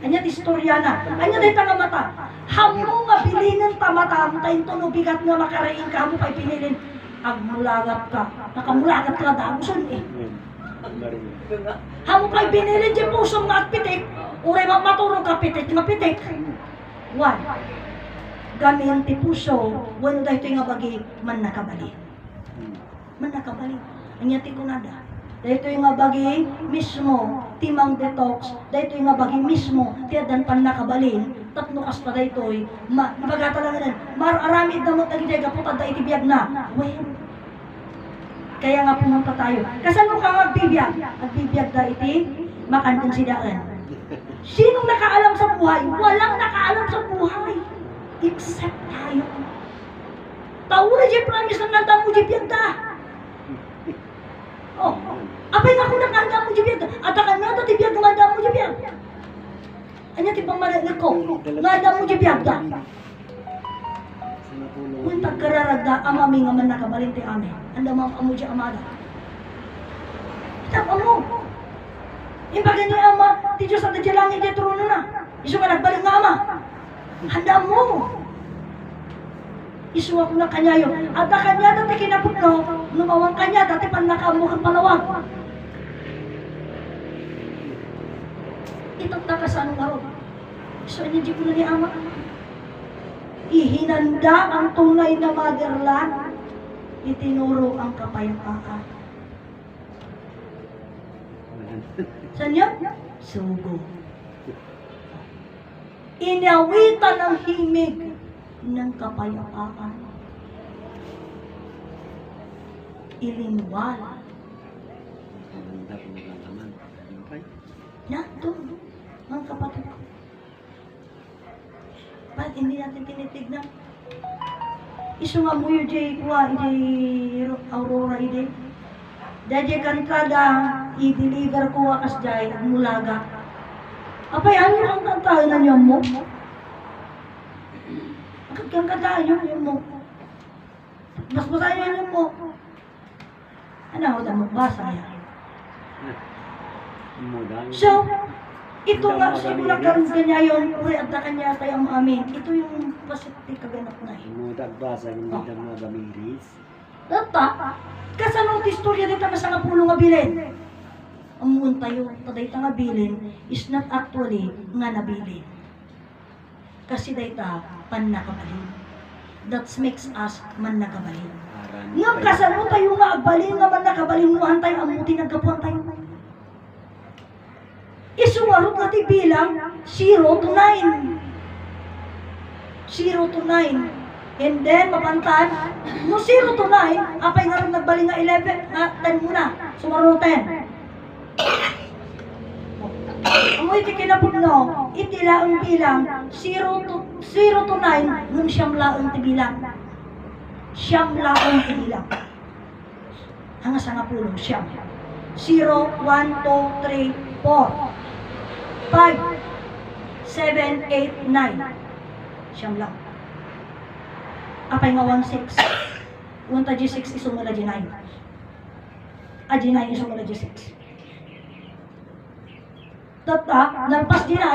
Anya di istorya na, anya dahil tayo mata. Hamo ngabilinin tamata, tayo to bigat nga makarain ka, hamo pa'y pinilin. Agmulagat ka, nakamulagat ka daguson eh. Ayun. Bari mo. Hamo pa'y binilin di pusong nga at pitik, uray maturong ka pitik, nga pitik. One, gamin ti puso, wano dahil ito nga bagi, man nakabali. Man nakabali. Anya ti kunada. Dahil ito nga bagi mismo, timang detox, dahil ito nga bagi mismo, tiyadan pan nakabalin, tatlo kasta dahil ito, ibagata lang na, mararamid na mo tagigay kaputad dahil itibiyag na. Well, kaya nga pumunta tayo. Kasano ka magbibiyag? Magbibiyag dahil iti, makantong sidaan. Sinong nakaalam sa buhay? Walang nakaalam sa buhay. Except tayo. Taura di promise na nanda mo di biyagda. Oh, apay nga kung nakanda mo di biyagda. At akan nga ito di biyagda nanda mo di biyagda. Anya ti pamarinig ko, nanda mo di biyagda. Kung tagkararagda, amami nga man nakabalinti amin. Anda mo amo di amada. Tap amo. Imbaga ni ama, ti Diyos at di langit di trono na. Isu ka nagbalik nga ama. Handa mo. Isu ako na kanyayo. At na kanya dati kinaputno, lumawang kanya dati pan nakamukhang palawang. Itot na ka sa anong araw. Isu hindi ko na ni ama. Ihinanda ang tunay na motherland. Itinuro ang kapayapaan. Saan yun? Sugo. Inawitan ang himig ng kapayapaan. Ilinwal. Maganda kung nagkakaman. Okay. Nato, mga kapatid ko. Bakit hindi natin tinitignan? Isu nga mo yung jay kuha, Aurora ide. Dahil kantada, i-deliver ko akas jay, mulaga. Apay, ano ang kantahan na niyo mo? Ang kantahan niyo mo. Mas basahin niyo mo. Ano ako na magbasa yan? So, ito nga, siguro karon kanya yun, uri at na kanya tayo ang amin. Ito yung pasipti kaganap na yun. Imudag basa ng mga mga gamiris. Data, kasanong istorya dito na sa kapulong nga bilin. Ang muon tayo, taday nga bilin is not actually nga nabilin. Kasi dayta pan nakabalin. That makes us man nakabalin. Nga kasano tayo nga agbalin nga man nakabalin muhan tayo, amuti nagkapuan tayo. Isuwarot natin bilang 0 to 9. 0 to 9. And then, mapantan, no 0 to 9, apay nga rin nagbaling nga 11, 10 muna. Sumarot 10. Amoy tikinapod no, itilaang bilang 0 to 9, nung siyam laang tibilang. Siyam laang tibilang. Hanga sa nga pulong, siyam. 0, 1, 2, 3, 4. 5, 7, 8, 9. Siyam lang. Apay nga 1, 6. Unta G6 isumula G9. G9 isumula G6. Tata, nalpas G9.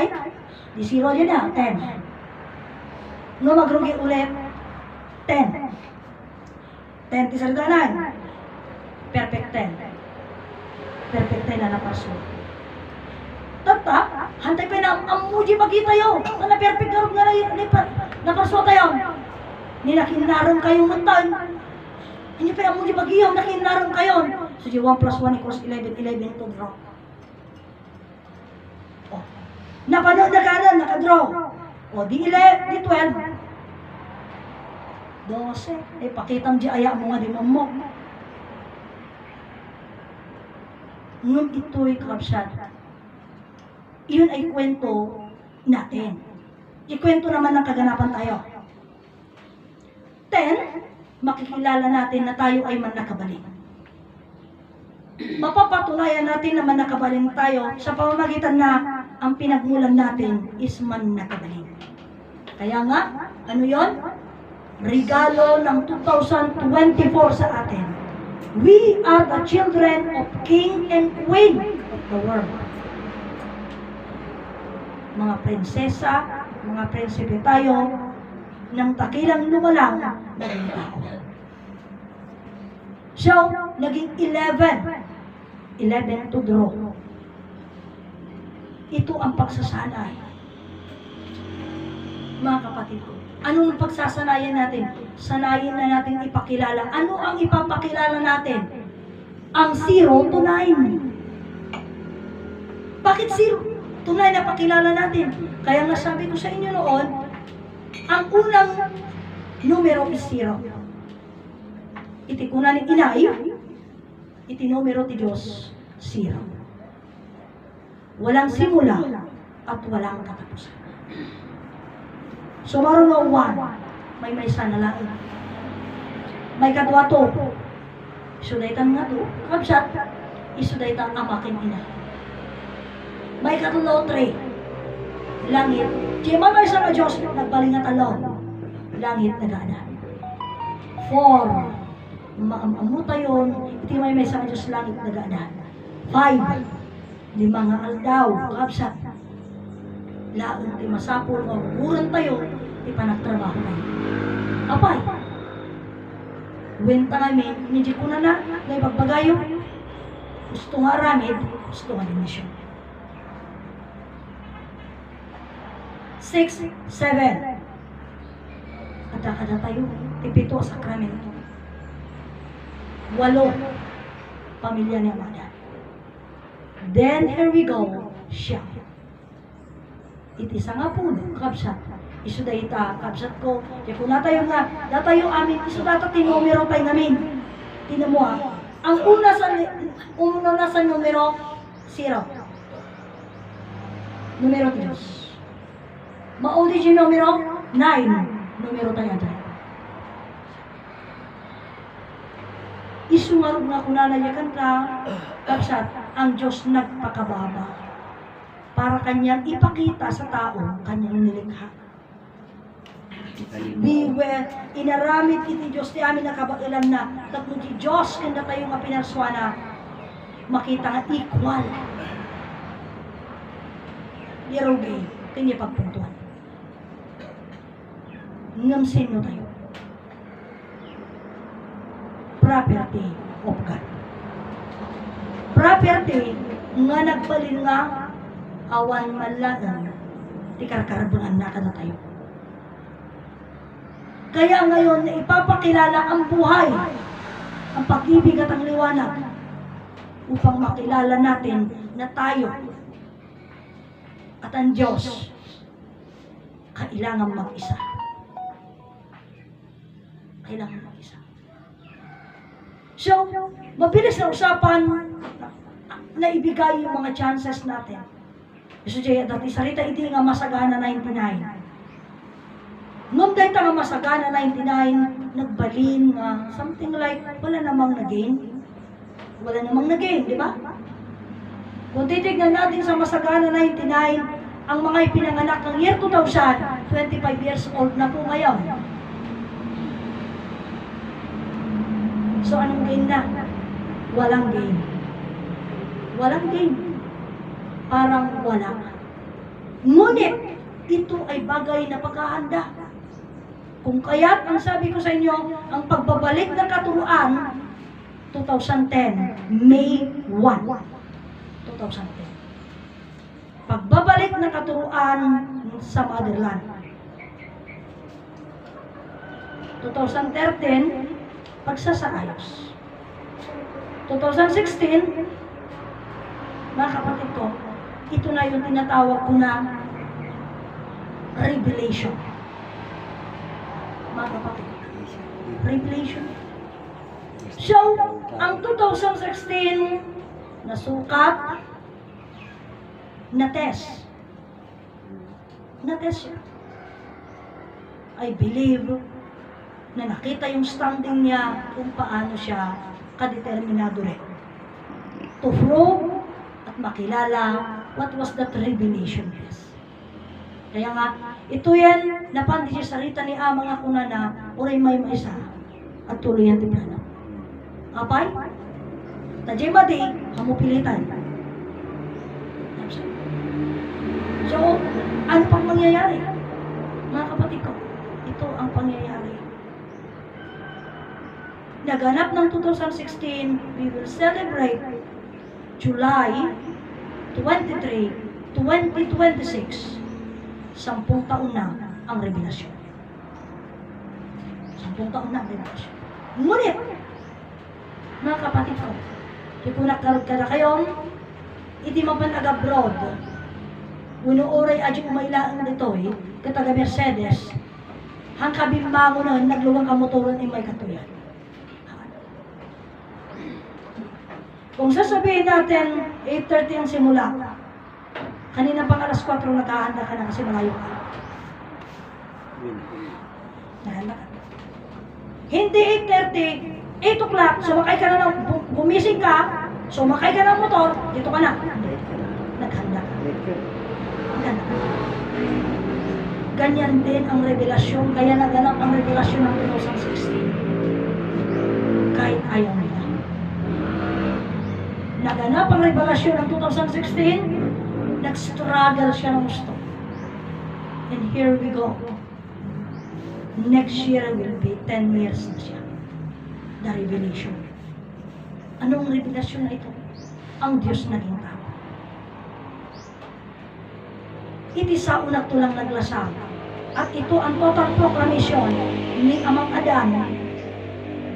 Di 0 G na, 10. No magrugi ulit, 10. 10 ti salita 9. Perfect 10. Perfect 10 na napaso. Tata, hantay pa na amuji magita yo. Na perfect garog na napaswa tayo. Nilakinaron kayong muntan. Inyo pa mo di bagiyaw na kinaroon kayon. So, 1 plus 1 equals 11, 11 to draw. Oh. Napanood na kanan, nakadraw. O, di 11, di 12. 12. Eh, pakitang di aya mo nga di mo. Nung ito'y kapsat. Iyon ay kwento natin. Ikwento naman ng kaganapan tayo. 10, makikilala natin na tayo ay manakabaling. Mapapatunayan natin na manakabaling tayo sa pamamagitan na ang pinagmulan natin is manakabaling. Kaya nga, ano yon? Regalo ng 2024 sa atin. We are the children of King and Queen of the world. Mga prinsesa, mga prinsipe tayo, ng takilang lumalang naging tao. So, naging 11. 11 to draw. Ito ang pagsasanay. Mga kapatid ko, anong pagsasanayan natin? Sanayin na natin ipakilala. Ano ang ipapakilala natin? Ang 0 to 9. Bakit 0 to 9 na pakilala natin? Kaya nga sabi ko sa inyo noon, ang unang numero is 0. Iti kuna ni inay, iti numero ti Diyos, 0. Walang simula at walang katapusan. So, maroon na 1, may sana lang. May kadwa to. Isudaytan nga to. Kapsat, isudaytan amakin ina. May katulo 3. Langit. Kaya mamay sa nga Diyos, nagbalingat alon. Langit na gana. 4. Maamuta yun. Iti may sa nga Diyos, langit na gana. 5. 5 nga aldaw. Kapsat. Laon ti masapol o buran tayo, ti panagtrabaho tayo. Apay. Wenta kami, hindi ko na ngay pagbagayo. Gusto nga aramid, gusto nga dimisyon. 6, 7. Kada tayo, tipito sa sakramento. 8. Pamilya ni Amada. Then, here we go, siya. Iti sa nga po, kapsat. Isu da ita, kapsat ko. Kaya kung natayo nga, natayo amin, isu data tinumero tayo namin. Tinamo ang una sa numero, 0. Numero Diyos. Mauli yung numero, 9. Numero tayo tayo. Isu nga kunanayakan ka, kapsat, ang Diyos nagpakababa. Para kanyang ipakita sa tao kanyang nilikha. Beware, inaramid iti Diyos ti amin nakabailan na tapos ti Diyos kanda tayo nga pinarswana makita nga equal. Yerogi, kanya pagpuntuan. Ngam sino tayo? Property of God. Property nga nagbalin nga awan malagan, ti karkarabunan na kada tayo. Kaya ngayon, na ipapakilala ang buhay, ang pag-ibig at ang liwanag, upang makilala natin na tayo at ang Diyos kailangan mag-isa. Kailangan mag-isa. So, mabilis na usapan na ibigay yung mga chances natin. So, dati sarita iti nga masagana 99. Nung dahil nga masagana 99, nagbalin nga, something like, wala namang nag-gain. Wala namang nag-gain, di ba? Kung titignan natin sa masagana 99, ang mga ipinanganak ng year 2000, 25 years old na po ngayon. So, anong gain na? Walang gain. Walang gain. Parang wala. Ngunit, ito ay bagay na paghahanda. Kung kaya't, ang sabi ko sa inyo, ang pagbabalik ng katuruan, 2010, May 1, 2010. Pagbabalik ng katuruan sa motherland. 2013, pagsasaayos. 2016, mga kapatid ko, ito na yung tinatawag ko na revelation. Mga kapatid, revelation. So, ang 2016, nasukat, na-test. Na-test siya. I believe na nakita yung standing niya kung paano siya kadeterminado rin to prove at makilala what was that revelation is. Kaya nga, ito yan, napandi siya sarita ni Ama nga kuna na uray may maisa at tuloy ang tiplano. Apay? Tajay ba di, hamupilitan. So, ano pang mangyayari? Mga kapatid ko, ito ang pangyayari. Naganap ng 2016, we will celebrate July 23, 2026. 10 taon na ang revelasyon. 10 taon na ang revelasyon. Ngunit, mga kapatid ko, kung nagkaroon ka na kayong, hindi mo pa nag-abroad, unuoray adyo umailaan dito kataga Mercedes, hang kabimbango na nagluwang kamotoran ay may katuyan. Kung sasabihin natin, 8:30 ang simula, kanina pang alas 4 nakahanda ka na kasi malayo ka. Nahanda ka. Hindi 8:30, 8 o'clock, sumakay ka na gumising ka, sumakay ka ng motor, dito ka na. Naghanda ka. Naghanda ka. Ganyan din ang revelasyon, kaya naganap ang revelasyon ng 2016. Kahit ayaw nila. Naganap ang revelasyon ng 2016, nag-struggle siya ng gusto. And here we go. Next year will be 10 years na siya. The revelation. Anong revelasyon na ito? Ang Diyos naging tao. Iti sa unang tulang naglasag. At ito ang total proclamation ni Amang Adan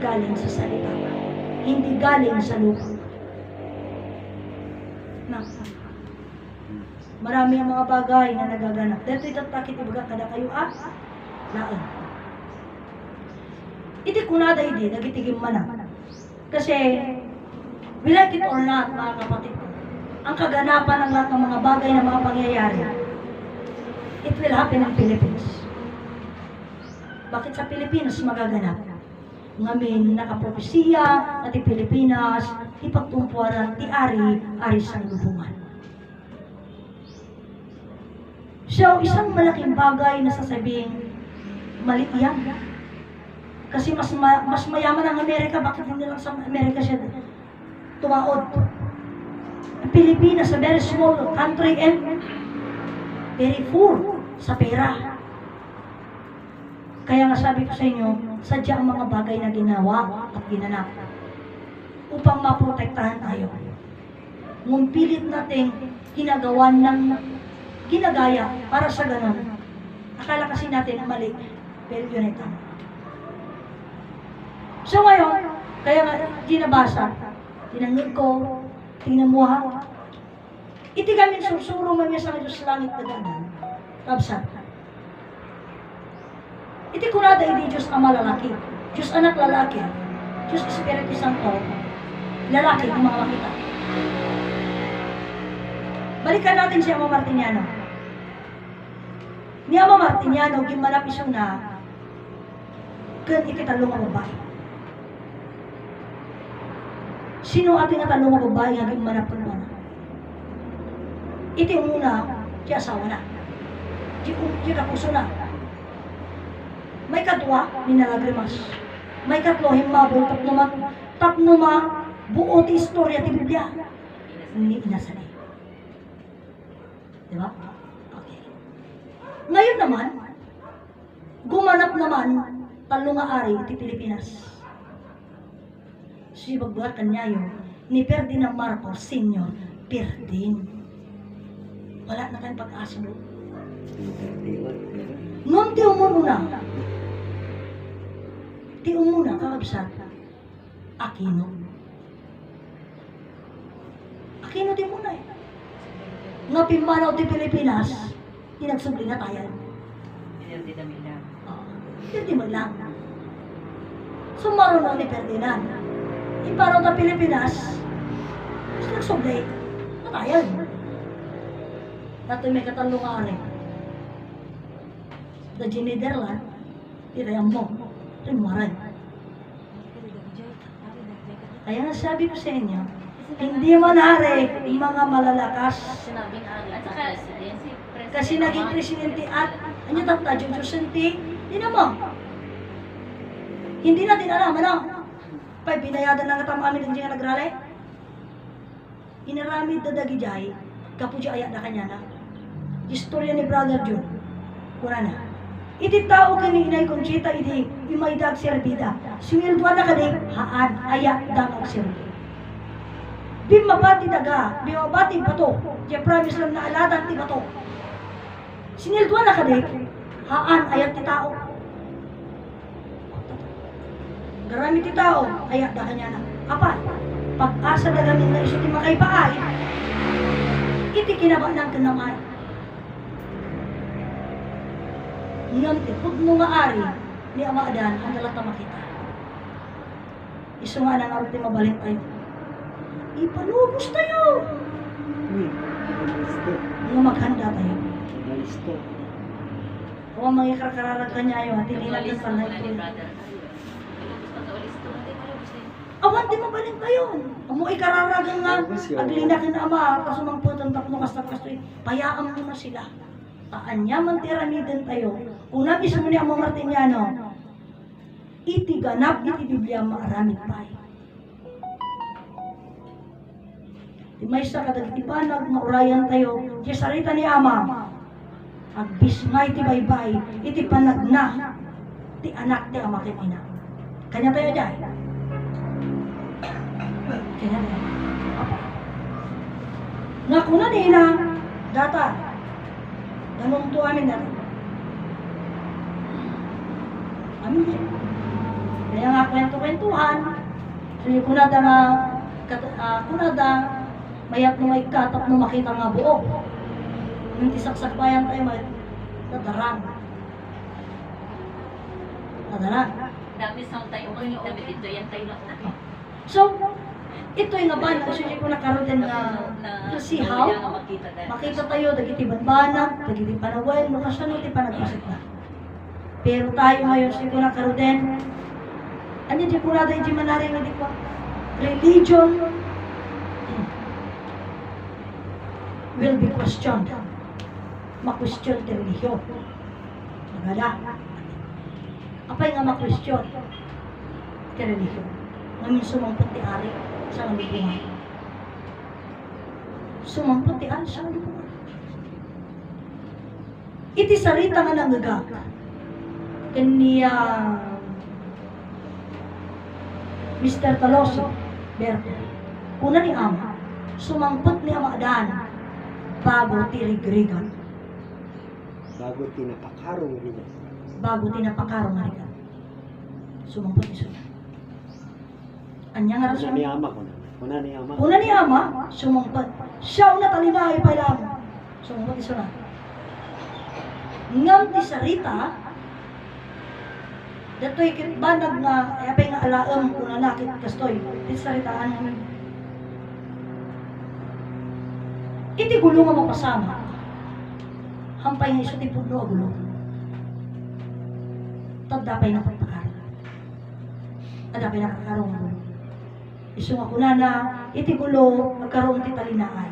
galing sa salita. Hindi galing sa lupa. Marami ang mga bagay na nagaganap. Dito itatakit ibaga kada kayo laon. Iti kunada hindi, nagitigim man. Kasi, we like it or not, mga kapatid ko, ang kaganapan ng lahat ng mga bagay na mga pangyayari, it will happen in Philippines. Bakit sa Pilipinas magaganap? Ngamin nakapropesiya at ti Pilipinas, ipagtumpuaran ti ari sa lubungan. So, isang malaking bagay na sasabing, mali yan. Kasi mas mayaman ang Amerika, bakit hindi lang sa Amerika siya tumaod? Ang Pilipinas, a very small country and very poor sa pera. Kaya nga sabi ko sa inyo, sadya ang mga bagay na ginawa at ginanap upang maprotektahan tayo. Nung pilit nating ginagawan ng ginagaya para sa ganon. Akala kasi natin mali, pero yun ay tama. So ngayon, kaya nga ginabasa, tinanggit ko, tingnan mo ha, iti kami susuro mamaya sa Diyos langit na ganan, kabsat. Iti kunada hindi Diyos Ama lalaki, Diyos Anak lalaki, Diyos Espiritu Santo, lalaki ang mga makita. Balikan natin si Ama Martiniano. Ni Ama Martiniano, gimanap isyo na kan ikitalong ang babae. Sino ating atalong ang babae nga gimanap ko naman? Iti muna, di asawa na. Di kapuso na. May katwa, ninalagrimas. May katlo, himabol, tapnuma, buo ti istorya ti Biblia. Hindi inasali. Diba? Okay. Ngayon naman, gumanap naman, talong ari ti Pilipinas. Si bagbuhat kanya yun, ni Ferdinand Marcos Sr. Ferdin. Wala na kayong pag-asa doon. Noon di umuro na, Ti umuna kakabsat. Aquino. Aquino di muna eh. Nga pimbanaw ti Pilipinas, di nagsubli na tayo. Hindi dami lang. Hindi mo lang. Sumaro na ni Ferdinand. Imparaw ta Pilipinas, gusto nagsubli na tayo. Dati may katalungan eh. Da Nederland, tirayang mo. Rimaran. Kaya nga sabi ko sa inyo, hindi manari yung mga malalakas. Sinabing ang president. Kasi naging presidente at ano tapta, Josente, hindi naman. Hindi natin alam, ano? Pa'y binayadan na nga tamamin ng nga nagralay. Inaramid na dagijay, kapudya ayak na kanya na. Istorya ni Brother John. Kuna na. Iti tao kani inay Conchita, iti imaydag serbida. Sumilduan na kani, haan, ayak damag serbida. Bimabati daga, bimabati bato. Diya promise lang na alatan ti bato. Sinilduan na kani, haan, ayak ti tao. Garami ti tao, ayak da kanya na. Apa, pag-asa na gamin na iso ti makaipaay, iti kinaba ng kanamay. Ngayon, pudno nga ari, ni Ama Adan, ang dalata makita. Iso nga nang arot mabalik tayo. Ipalubos tayo! Listo. Nga maghanda tayo. Listo. O ang mga karkararag kanya yun, at hindi natin panay ko. Awan, di mabalik tayo. Amo ikararagan nga, at linakin na Ama, kasumangputan tapno kastapastoy, payaan mo na sila. Anya man tiramiden tayo. Una mismo ni Amo Martiniano, iti ganap iti Biblia maaramid pay. Di may sa kadagtipanag maurayan tayo, di sarita ni Ama, agbismay ti baybay, iti panagna, ti anak ti Ama kinina. Kanya tayo dyan. Kanya tayo. Nga kuna nila, data, ganun to amin natin. Amin siya. Kaya nga kwento-kwentuhan, so kunada nga, kunada, mayat no may katap no makita nga buo. Nung tisaksak bayan tayo, may nadarang. Nadarang. Dami sa tayo makita dito, yan tayo lang na. So, ito yung nga ba, nasusin ko nakaroon din na see how, makita tayo, dagiti banbana, dagiti panawen, makasano, di pa nagpasit na. Pero tayo ngayon, sige ko nakaroon din, ano di po natin, di manari nga di ko, religion will be questioned. Ma-question ti religion. Magala. Apay nga ma-question ti religion. Ngamin sumampot ti ari sa malibungan. Sumampot ti ari sa malibungan. Iti sarita nga nangaga. Kaniya Mr. Taloso, Berto. Una ni Ama, sumampot ni Ama Adan bago tirigrigan. Bago tinapakarong rin. Bago tinapakarong nga. Sumampot ni Suna. Anya nga rason. Kuna ni Ama ko na. Kuna ni Ama. Una ni Ama, sumampot. Siya una talinay pa lang. Sumampot ni Suna. Ngam ti sarita, dato'y kitbanag nga, apay nga alaam kung nalakit kastoy, ti saritaan namin. Iti gulo nga mapasama, hampay nga iso ti puno a gulo. Tagdapay na pagpakaroon. Tagdapay na kakaroon nga gulo. Iso nga kuna na, iti gulo, nagkaroon ti talinaay.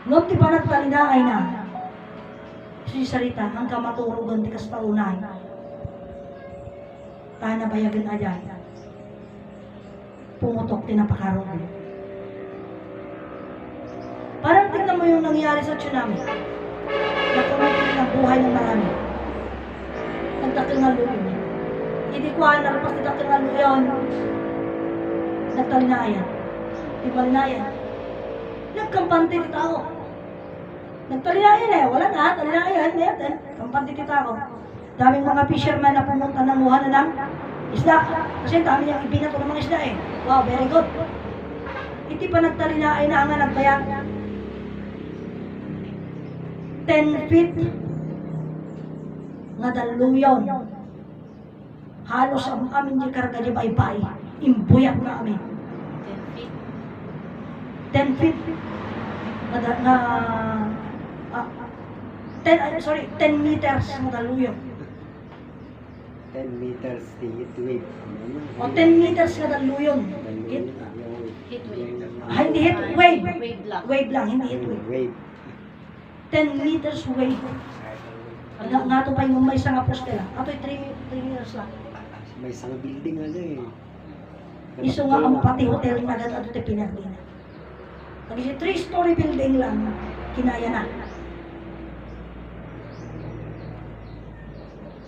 Ngam ti panag talinaay na, si sarita, ang kamaturugan ti kastaunay. Tana bayagan ayan. Pumutok tinapakarong. Parang tingnan mo yung nangyari sa tsunami. Nakumitin ng buhay ng marami. Nagtatingal yun. Hindi ko nalapas nagtatingal yun. Nagtalinayan. Di malinayan. Nagkampante ti tao. Nagtalinayan eh. Wala na. Talinayan. Kampante ti tao. Daming mga fisherman na pumunta ng muha na lang. Isda. Kasi dami niyang ibinato ng mga isda eh. Wow, very good. Iti pa nagtalinaay na nga nagbayad. 10 feet nga daluyon. Halos ang amin di karga di baybay. Imbuyak na amin. 10 feet. 10 feet. Na 10 meters nga daluyon. 10 meters the heat wave. O 10 meters nga daluyon. Heat wave. Hindi heat wave. Wave lang. Wave lang, hindi heat wave. Wave. 10 meters wave. Nga to pa yung may isang poste lang. Ato'y 3 meters lang. May isang building ano eh. Iso nga ang pati hotel na agad ato tayo pinagdina. Kasi 3-story building lang, kinaya na.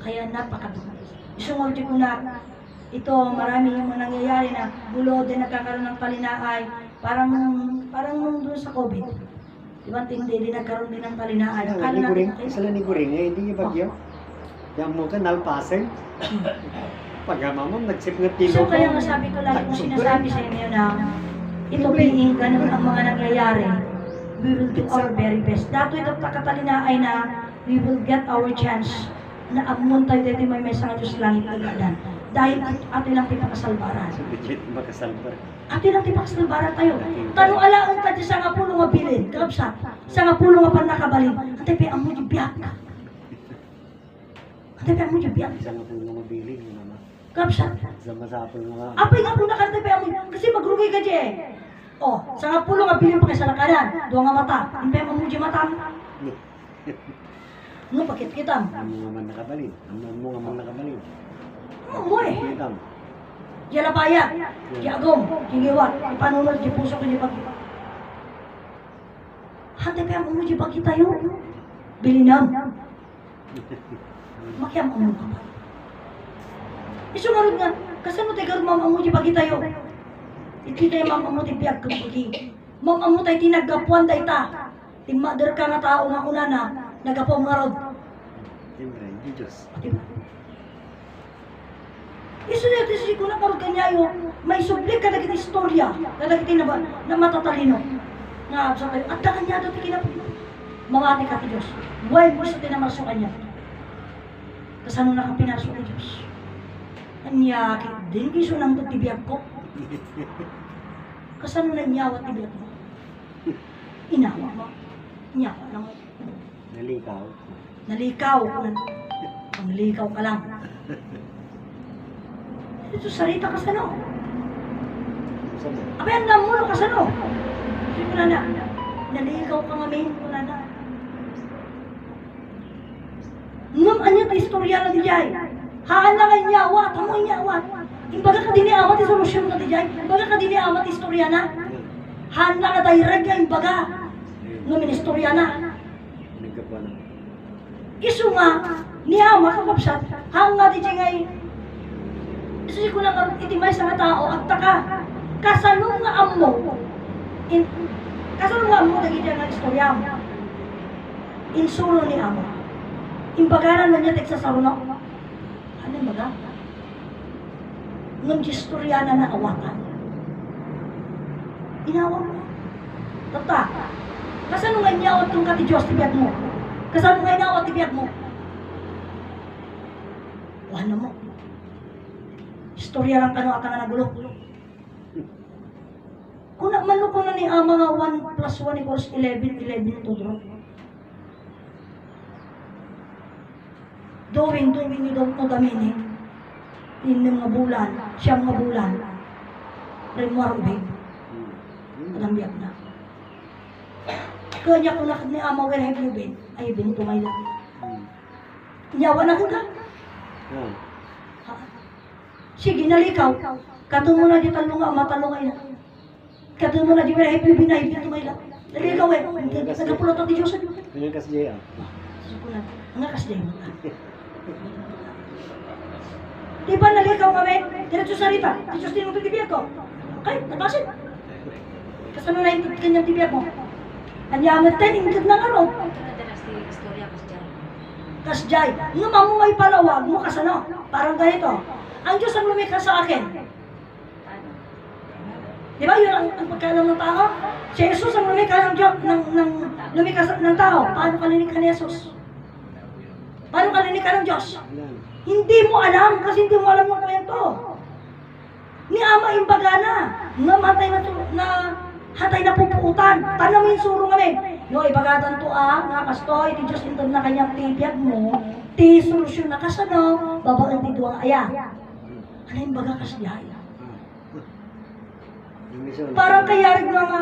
Kaya napakadumi. Iso nga ko na, ito marami yung mga nangyayari na bulo din nagkakaroon ng palinaay. Parang nung doon sa COVID. Diba hindi din nagkaroon din ng palinaay. Akala Ni Guring, natin, isa lang ni Guring eh, hindi niya bagyo. Yang mo ka nalpasan. Pagama mo, nagsip nga tilo so kaya nga sabi ko lagi kong sinasabi sa inyo na ito being ganun ang mga nangyayari, we will do our very best. Dato ito katalinaay na we will get our chance na amon tayo dito may sa Diyos langit agadan. Dahil ato lang tipakasalbaran. Legit makasalbar. Ato lang tipakasalbaran tayo. Tanong alaon ka di sa nga pulo nga bilin, kapsa, sa nga pulo nga panakabalin, antay pa amo di biyak ka. Antay pa amo di biyak. Isa nga kung mabiling yun naman. Kapsa, Sa masapol nga. apay nga po nakantay pa amo, kasi magrugay ka di eh. Oh, sa nga pulo nga bilin pa kay sa lakaran, doon nga mata, impay mo di mata. No, pakit kita. Ang mga man nakabalin. Ang mga man nakabalin. Ano mo eh. Kitam. Diyan paya, diagom, gigiwat, ipanunod, di puso ko di pag. Hantay pa mo di pag kita yun. Bilinam. Makiam mo ka pa. Isungarod nga, kasano tayo garumam mo di pag kita yun. Ikita yung mamamo ti biyag kang pagi. Mamamo tayo tinagapuan tayo ta. Timader ka nga tao nga kuna na, nagapuan nga rod. Siyempre, hindi Diyos. Diba? Iso na ito si kuna karod kanyayo, may sublik ka naging istorya, na naging na matatalino. Nga sa tayo, at na kanya ito kinapag. Mawati ka ti Diyos. Buhay mo sa tinamarso kanya. Kasano na kang pinarso ti Diyos. Anyakit din, kiso nang tibiyag ko. Kasano na nyawat tibiyag mo? Inawa mo. Nyawa lang. Nalikaw. Nalikaw. Panglikaw ka lang. Ito sarita ka sa no. Saan mo? Abay, ang namulo ka sa no. Hindi ko na. Nalikaw ka ngamin ko na. Ngam anya ta istorya na di jay. Haan lang ang nyawat. Amo ang nyawat. Imbaga ka dini amat isolusyon na di jay. Imbaga ka dini amat istorya na. Haan lang na tayo regya imbaga. Ngamin istorya na. Nagkapuan na. Isu nga, niya makakapsat, hang nga di ngay. Isu ko na karon itimay sa nga tao at taka. Kasano nga ammo? Kasano nga ammo dagi nga istorya mo? Insulo ni amo. Imbagaran man niya tek sa saruno. Ano baga? Ngam istorya na naawatan. Inawa mo. Tata. Kasano nga niya tong kati Diyos tibiyag mo? Kasano nga inawa tibiyag mo? Wala mo. Istorya lang kano ata nga nagulo. Kung naman ko na ni ama nga 1 plus 1 equals 11, 11 to draw. Doing you don't know the meaning. Inim nga bulan, siyam nga bulan. Remuar ubig. Ang biyag na. Kanya ko nakit ni ama, where have you been? Ay, been to my life. Nyawa na ka. Sige, nalikaw. Katong mo na di talong nga, matalong ay na. Katong mo na di, where have you been? Ay, been to my life. Nalikaw eh. Nagapulot ang di Diyos. Ganyan kasi Jaya. Sukulan. Ang akas din mo. Di ba nalikaw kami? Diretso sa rita. Di Diyos din mo tibiyag ko. Okay, nabasin. Kasano na yung kanyang tibiyag mo? Anyamat tayo, ingkad na nga Kasjay, nga mamumay palawag mo kasano? Parang ganito. Ang Diyos ang lumikha sa akin. Ano? Di ba yun ang pagkaalam ng tao? Si Jesus ang lumikha ng Diyos, lumikha ng tao. Paano ka linikha ni Jesus? Paano ka linikha ng Diyos? Alam. Hindi mo alam kasi hindi mo alam yung kwento. Ni Ama imbaga na, na hatay na pupuutan. Tanawin suro kami. No, ibagatan to nga kastoy, ti Diyos intod na kanyang tibiyag mo, ti solusyon na kasano, babaan ti duwang aya. Ano yung baga kasiyay? Yung mission. Parang kayarig mga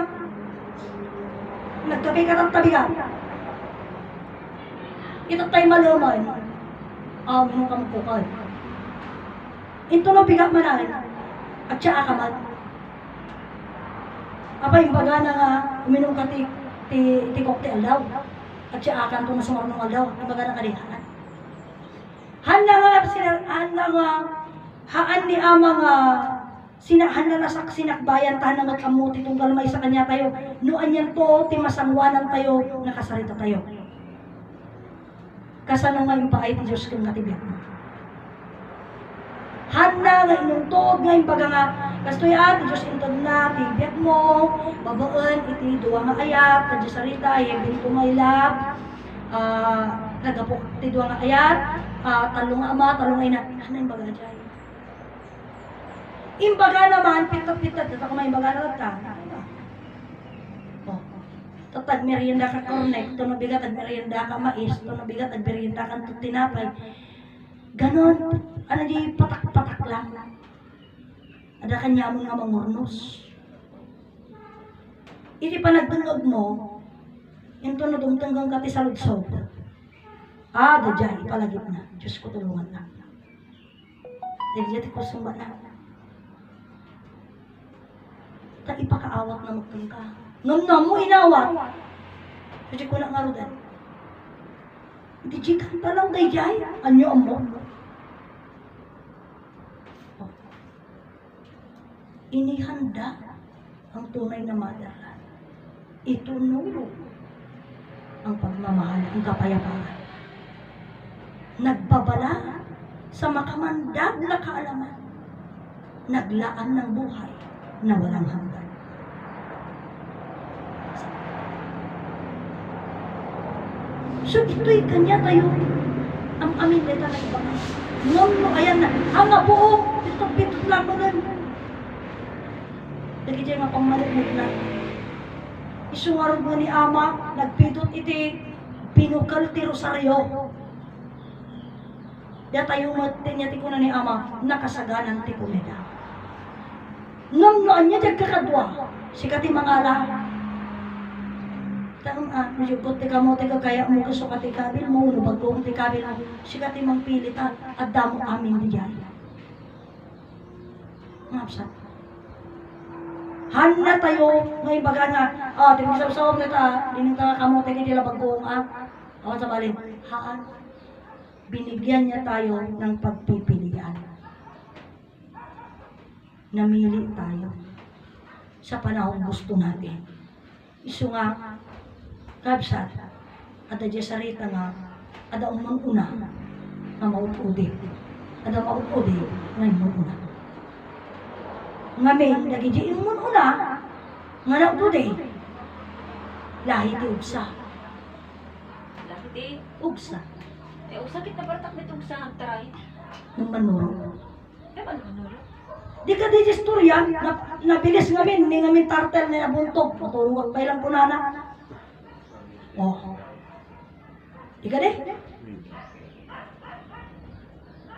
nagtabi ka ng tabigan. Ito tayo malaman. Minong kamukukay. Ito na bigat manan. At siya akaman. Apa yung baga na nga, uminom ka ti cocktail daw. At siya akan ito na sumarunong daw. Yung baga na kalihanan. Haan ni Ama nga, sinahan na nasak sinakbayan, tahan na magkamuti itong galmay sa kanya tayo. Noan yan to, timasangwanan tayo, nakasarita tayo. Kasano nga yung paay ti Diyos kang katibiyag mo. Handa nga inuntog nga yung baga nga, kastoyan, ti Diyos intod na, tibiyag mo, babaan, iti duwa nga ayat, ta Diyos sarita, yebin tumaylap, nagapok ti duwa nga ayat, talong ama, talong ay na, handa yung baga dyan. Imbaga naman, pitat-pitat, ito ka may imbaga na ta. Tatag merienda ka kornek, ito nabigat at merienda ka mais, ito nabigat at merienda ka tinapay. Ganon, ano di patak-patak lang. Ada kanya mo nga mangurnos. Iti pa nagdungog mo, ito na dumtanggang kati sa lugsog. Dadya, ipalagip na. Diyos ko tulungan lang. Dahil ko sumba na. Ta ipakaawak na magtangka. Ngam mo inawat. Hindi ko na ngarudan. Hindi kanta lang dayjay. Anyo mo. Inihanda ang tunay na motherland. Itunuro ang pagmamahal, ang kapayapaan. Nagbabala sa makamandag na kaalaman. Naglaan ng buhay na walang hanggan. So ito'y kanya tayo ang amin neta na iba. Ngam ayan na, ang buo, pitot-pitot lang mo nun. Lagi dyan nga pang malumot na. Isungarog mo ni Ama, nagpitot iti, pinukal ti rosaryo. Diya tayo tinyati ko na ni Ama, nakasaganan ti kumeda. Ngam noan niya dyan kakadwa, sikati mangala. Niyukot ti kamote ka kaya mo gusto ka ti kabil mo, no bagong ti kabil mo, siya ti mang pilit at damo amin di yan. Ngapsat. Han na tayo, ngayon baga nga, timisawsaw na ta, dinita kamote ka nila bagong awan sa balin, haan, binigyan niya tayo ng pagpipilian. Namili tayo sa panahon gusto natin. Isu nga, kabsat, at adya sarita nga, ada umang una, na maupudi. Ada maupudi, na umang una. Ngamin, nagiji umang una, nga naupudi. Lahi ti ugsa. Lahi di. Ugsa. Usakit na bartak nitong sa taray. Nung manuro. Paano manuro? Di ka di istorya, nabilis ngamin, ni ngamin tartel na nabuntog. Matulungan pa ilang punana. Di ka di?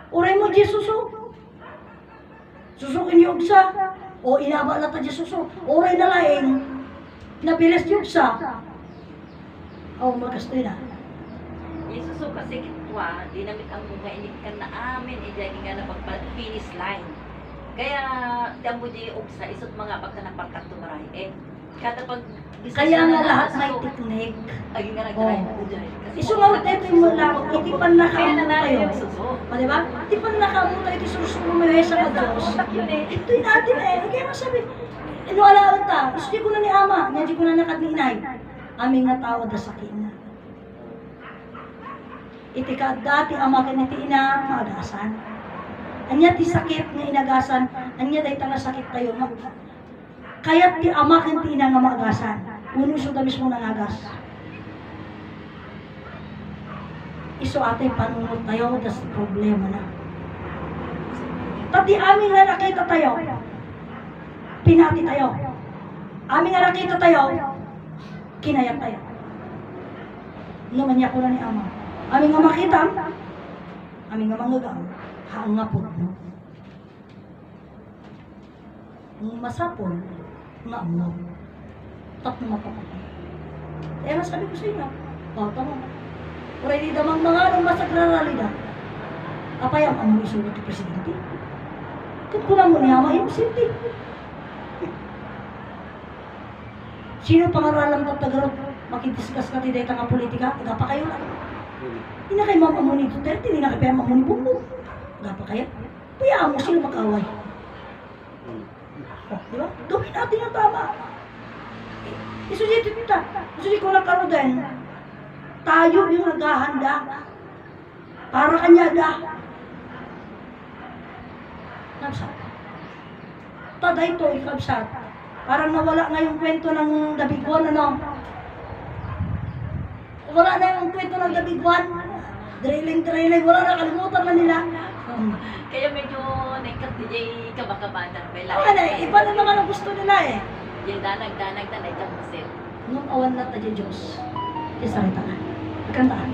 Uray mo di suso. Susukin yung ugsa. O inaba na ta di suso. Uray na laing. Nabilis yung ugsa. Magastoy na. Isuso kasi kitwa, dinamit ang mga inikan na amin, idyan nga na pag-finish line. Kaya, damo di ugsa, isot mga pagka naparkat tumaray. Kada pag... Kaya nga lahat may teknik. Lagi nga nagtaray na dyan. Iso nga ito yung lang, hindi pa Kaya nakamuta nanalo yun. yung suso. Diba? Hindi pa nakamuta ito susunod mo sa Diyos. Utak yun eh. Ito'y natin kaya nga sabi, alaon ta, gusto ko na ni Ama, hindi ko na nakadinay. Aming nga tawad na sakin na. Iti ka dati Ama kiniti ina, maagasan. anya ti sakit nga inagasan, anya day tanga sakit tayo nga. Kaya ti ama ken ti ina nga magasan. Uno so da mismo nangagas. Iso atay panunod tayo, das problema na. Tati aming nga nakita tayo, pinati tayo. Aming nga nakita tayo, kinayat tayo. Naman niya ko na ni ama. Aming nga makita, aming nga mangagang, haangapod no. Ang masapol, nga amno. Tatlo mapapapag. Kaya masabi ko sa inyo, tama. Oray di damang mga anong masagraralida. Apay ang among isulot ni Presidente. Kung kulang mo niya, ma-imsinti. Sino pangaralang tagarot makidiscuss ka ti dayta nga politika? Gapa kayo lang. Hindi na kayo mamamuni Duterte, hindi na kayo mamamuni Bongbong. Gapa kayo? Payaan mo sila mag-away. Diba? Gawin natin ang tama. Isulit kita. Isulit ko na karo din. Tayo yung naghahanda. Para kanya da. Kabsat. Taday to, ikabsat. Parang nawala nga yung kwento ng Dabiguan, ano? Wala na yung kwento ng Dabiguan. Drilling, wala na, kalimutan na nila. Kaya medyo naikat DJ kabakabanan. Iba na naman ang gusto nila eh. Yung danag-danag na naikamusin. Nung awan na tayo Diyos. Isarita ka. Ikantaan.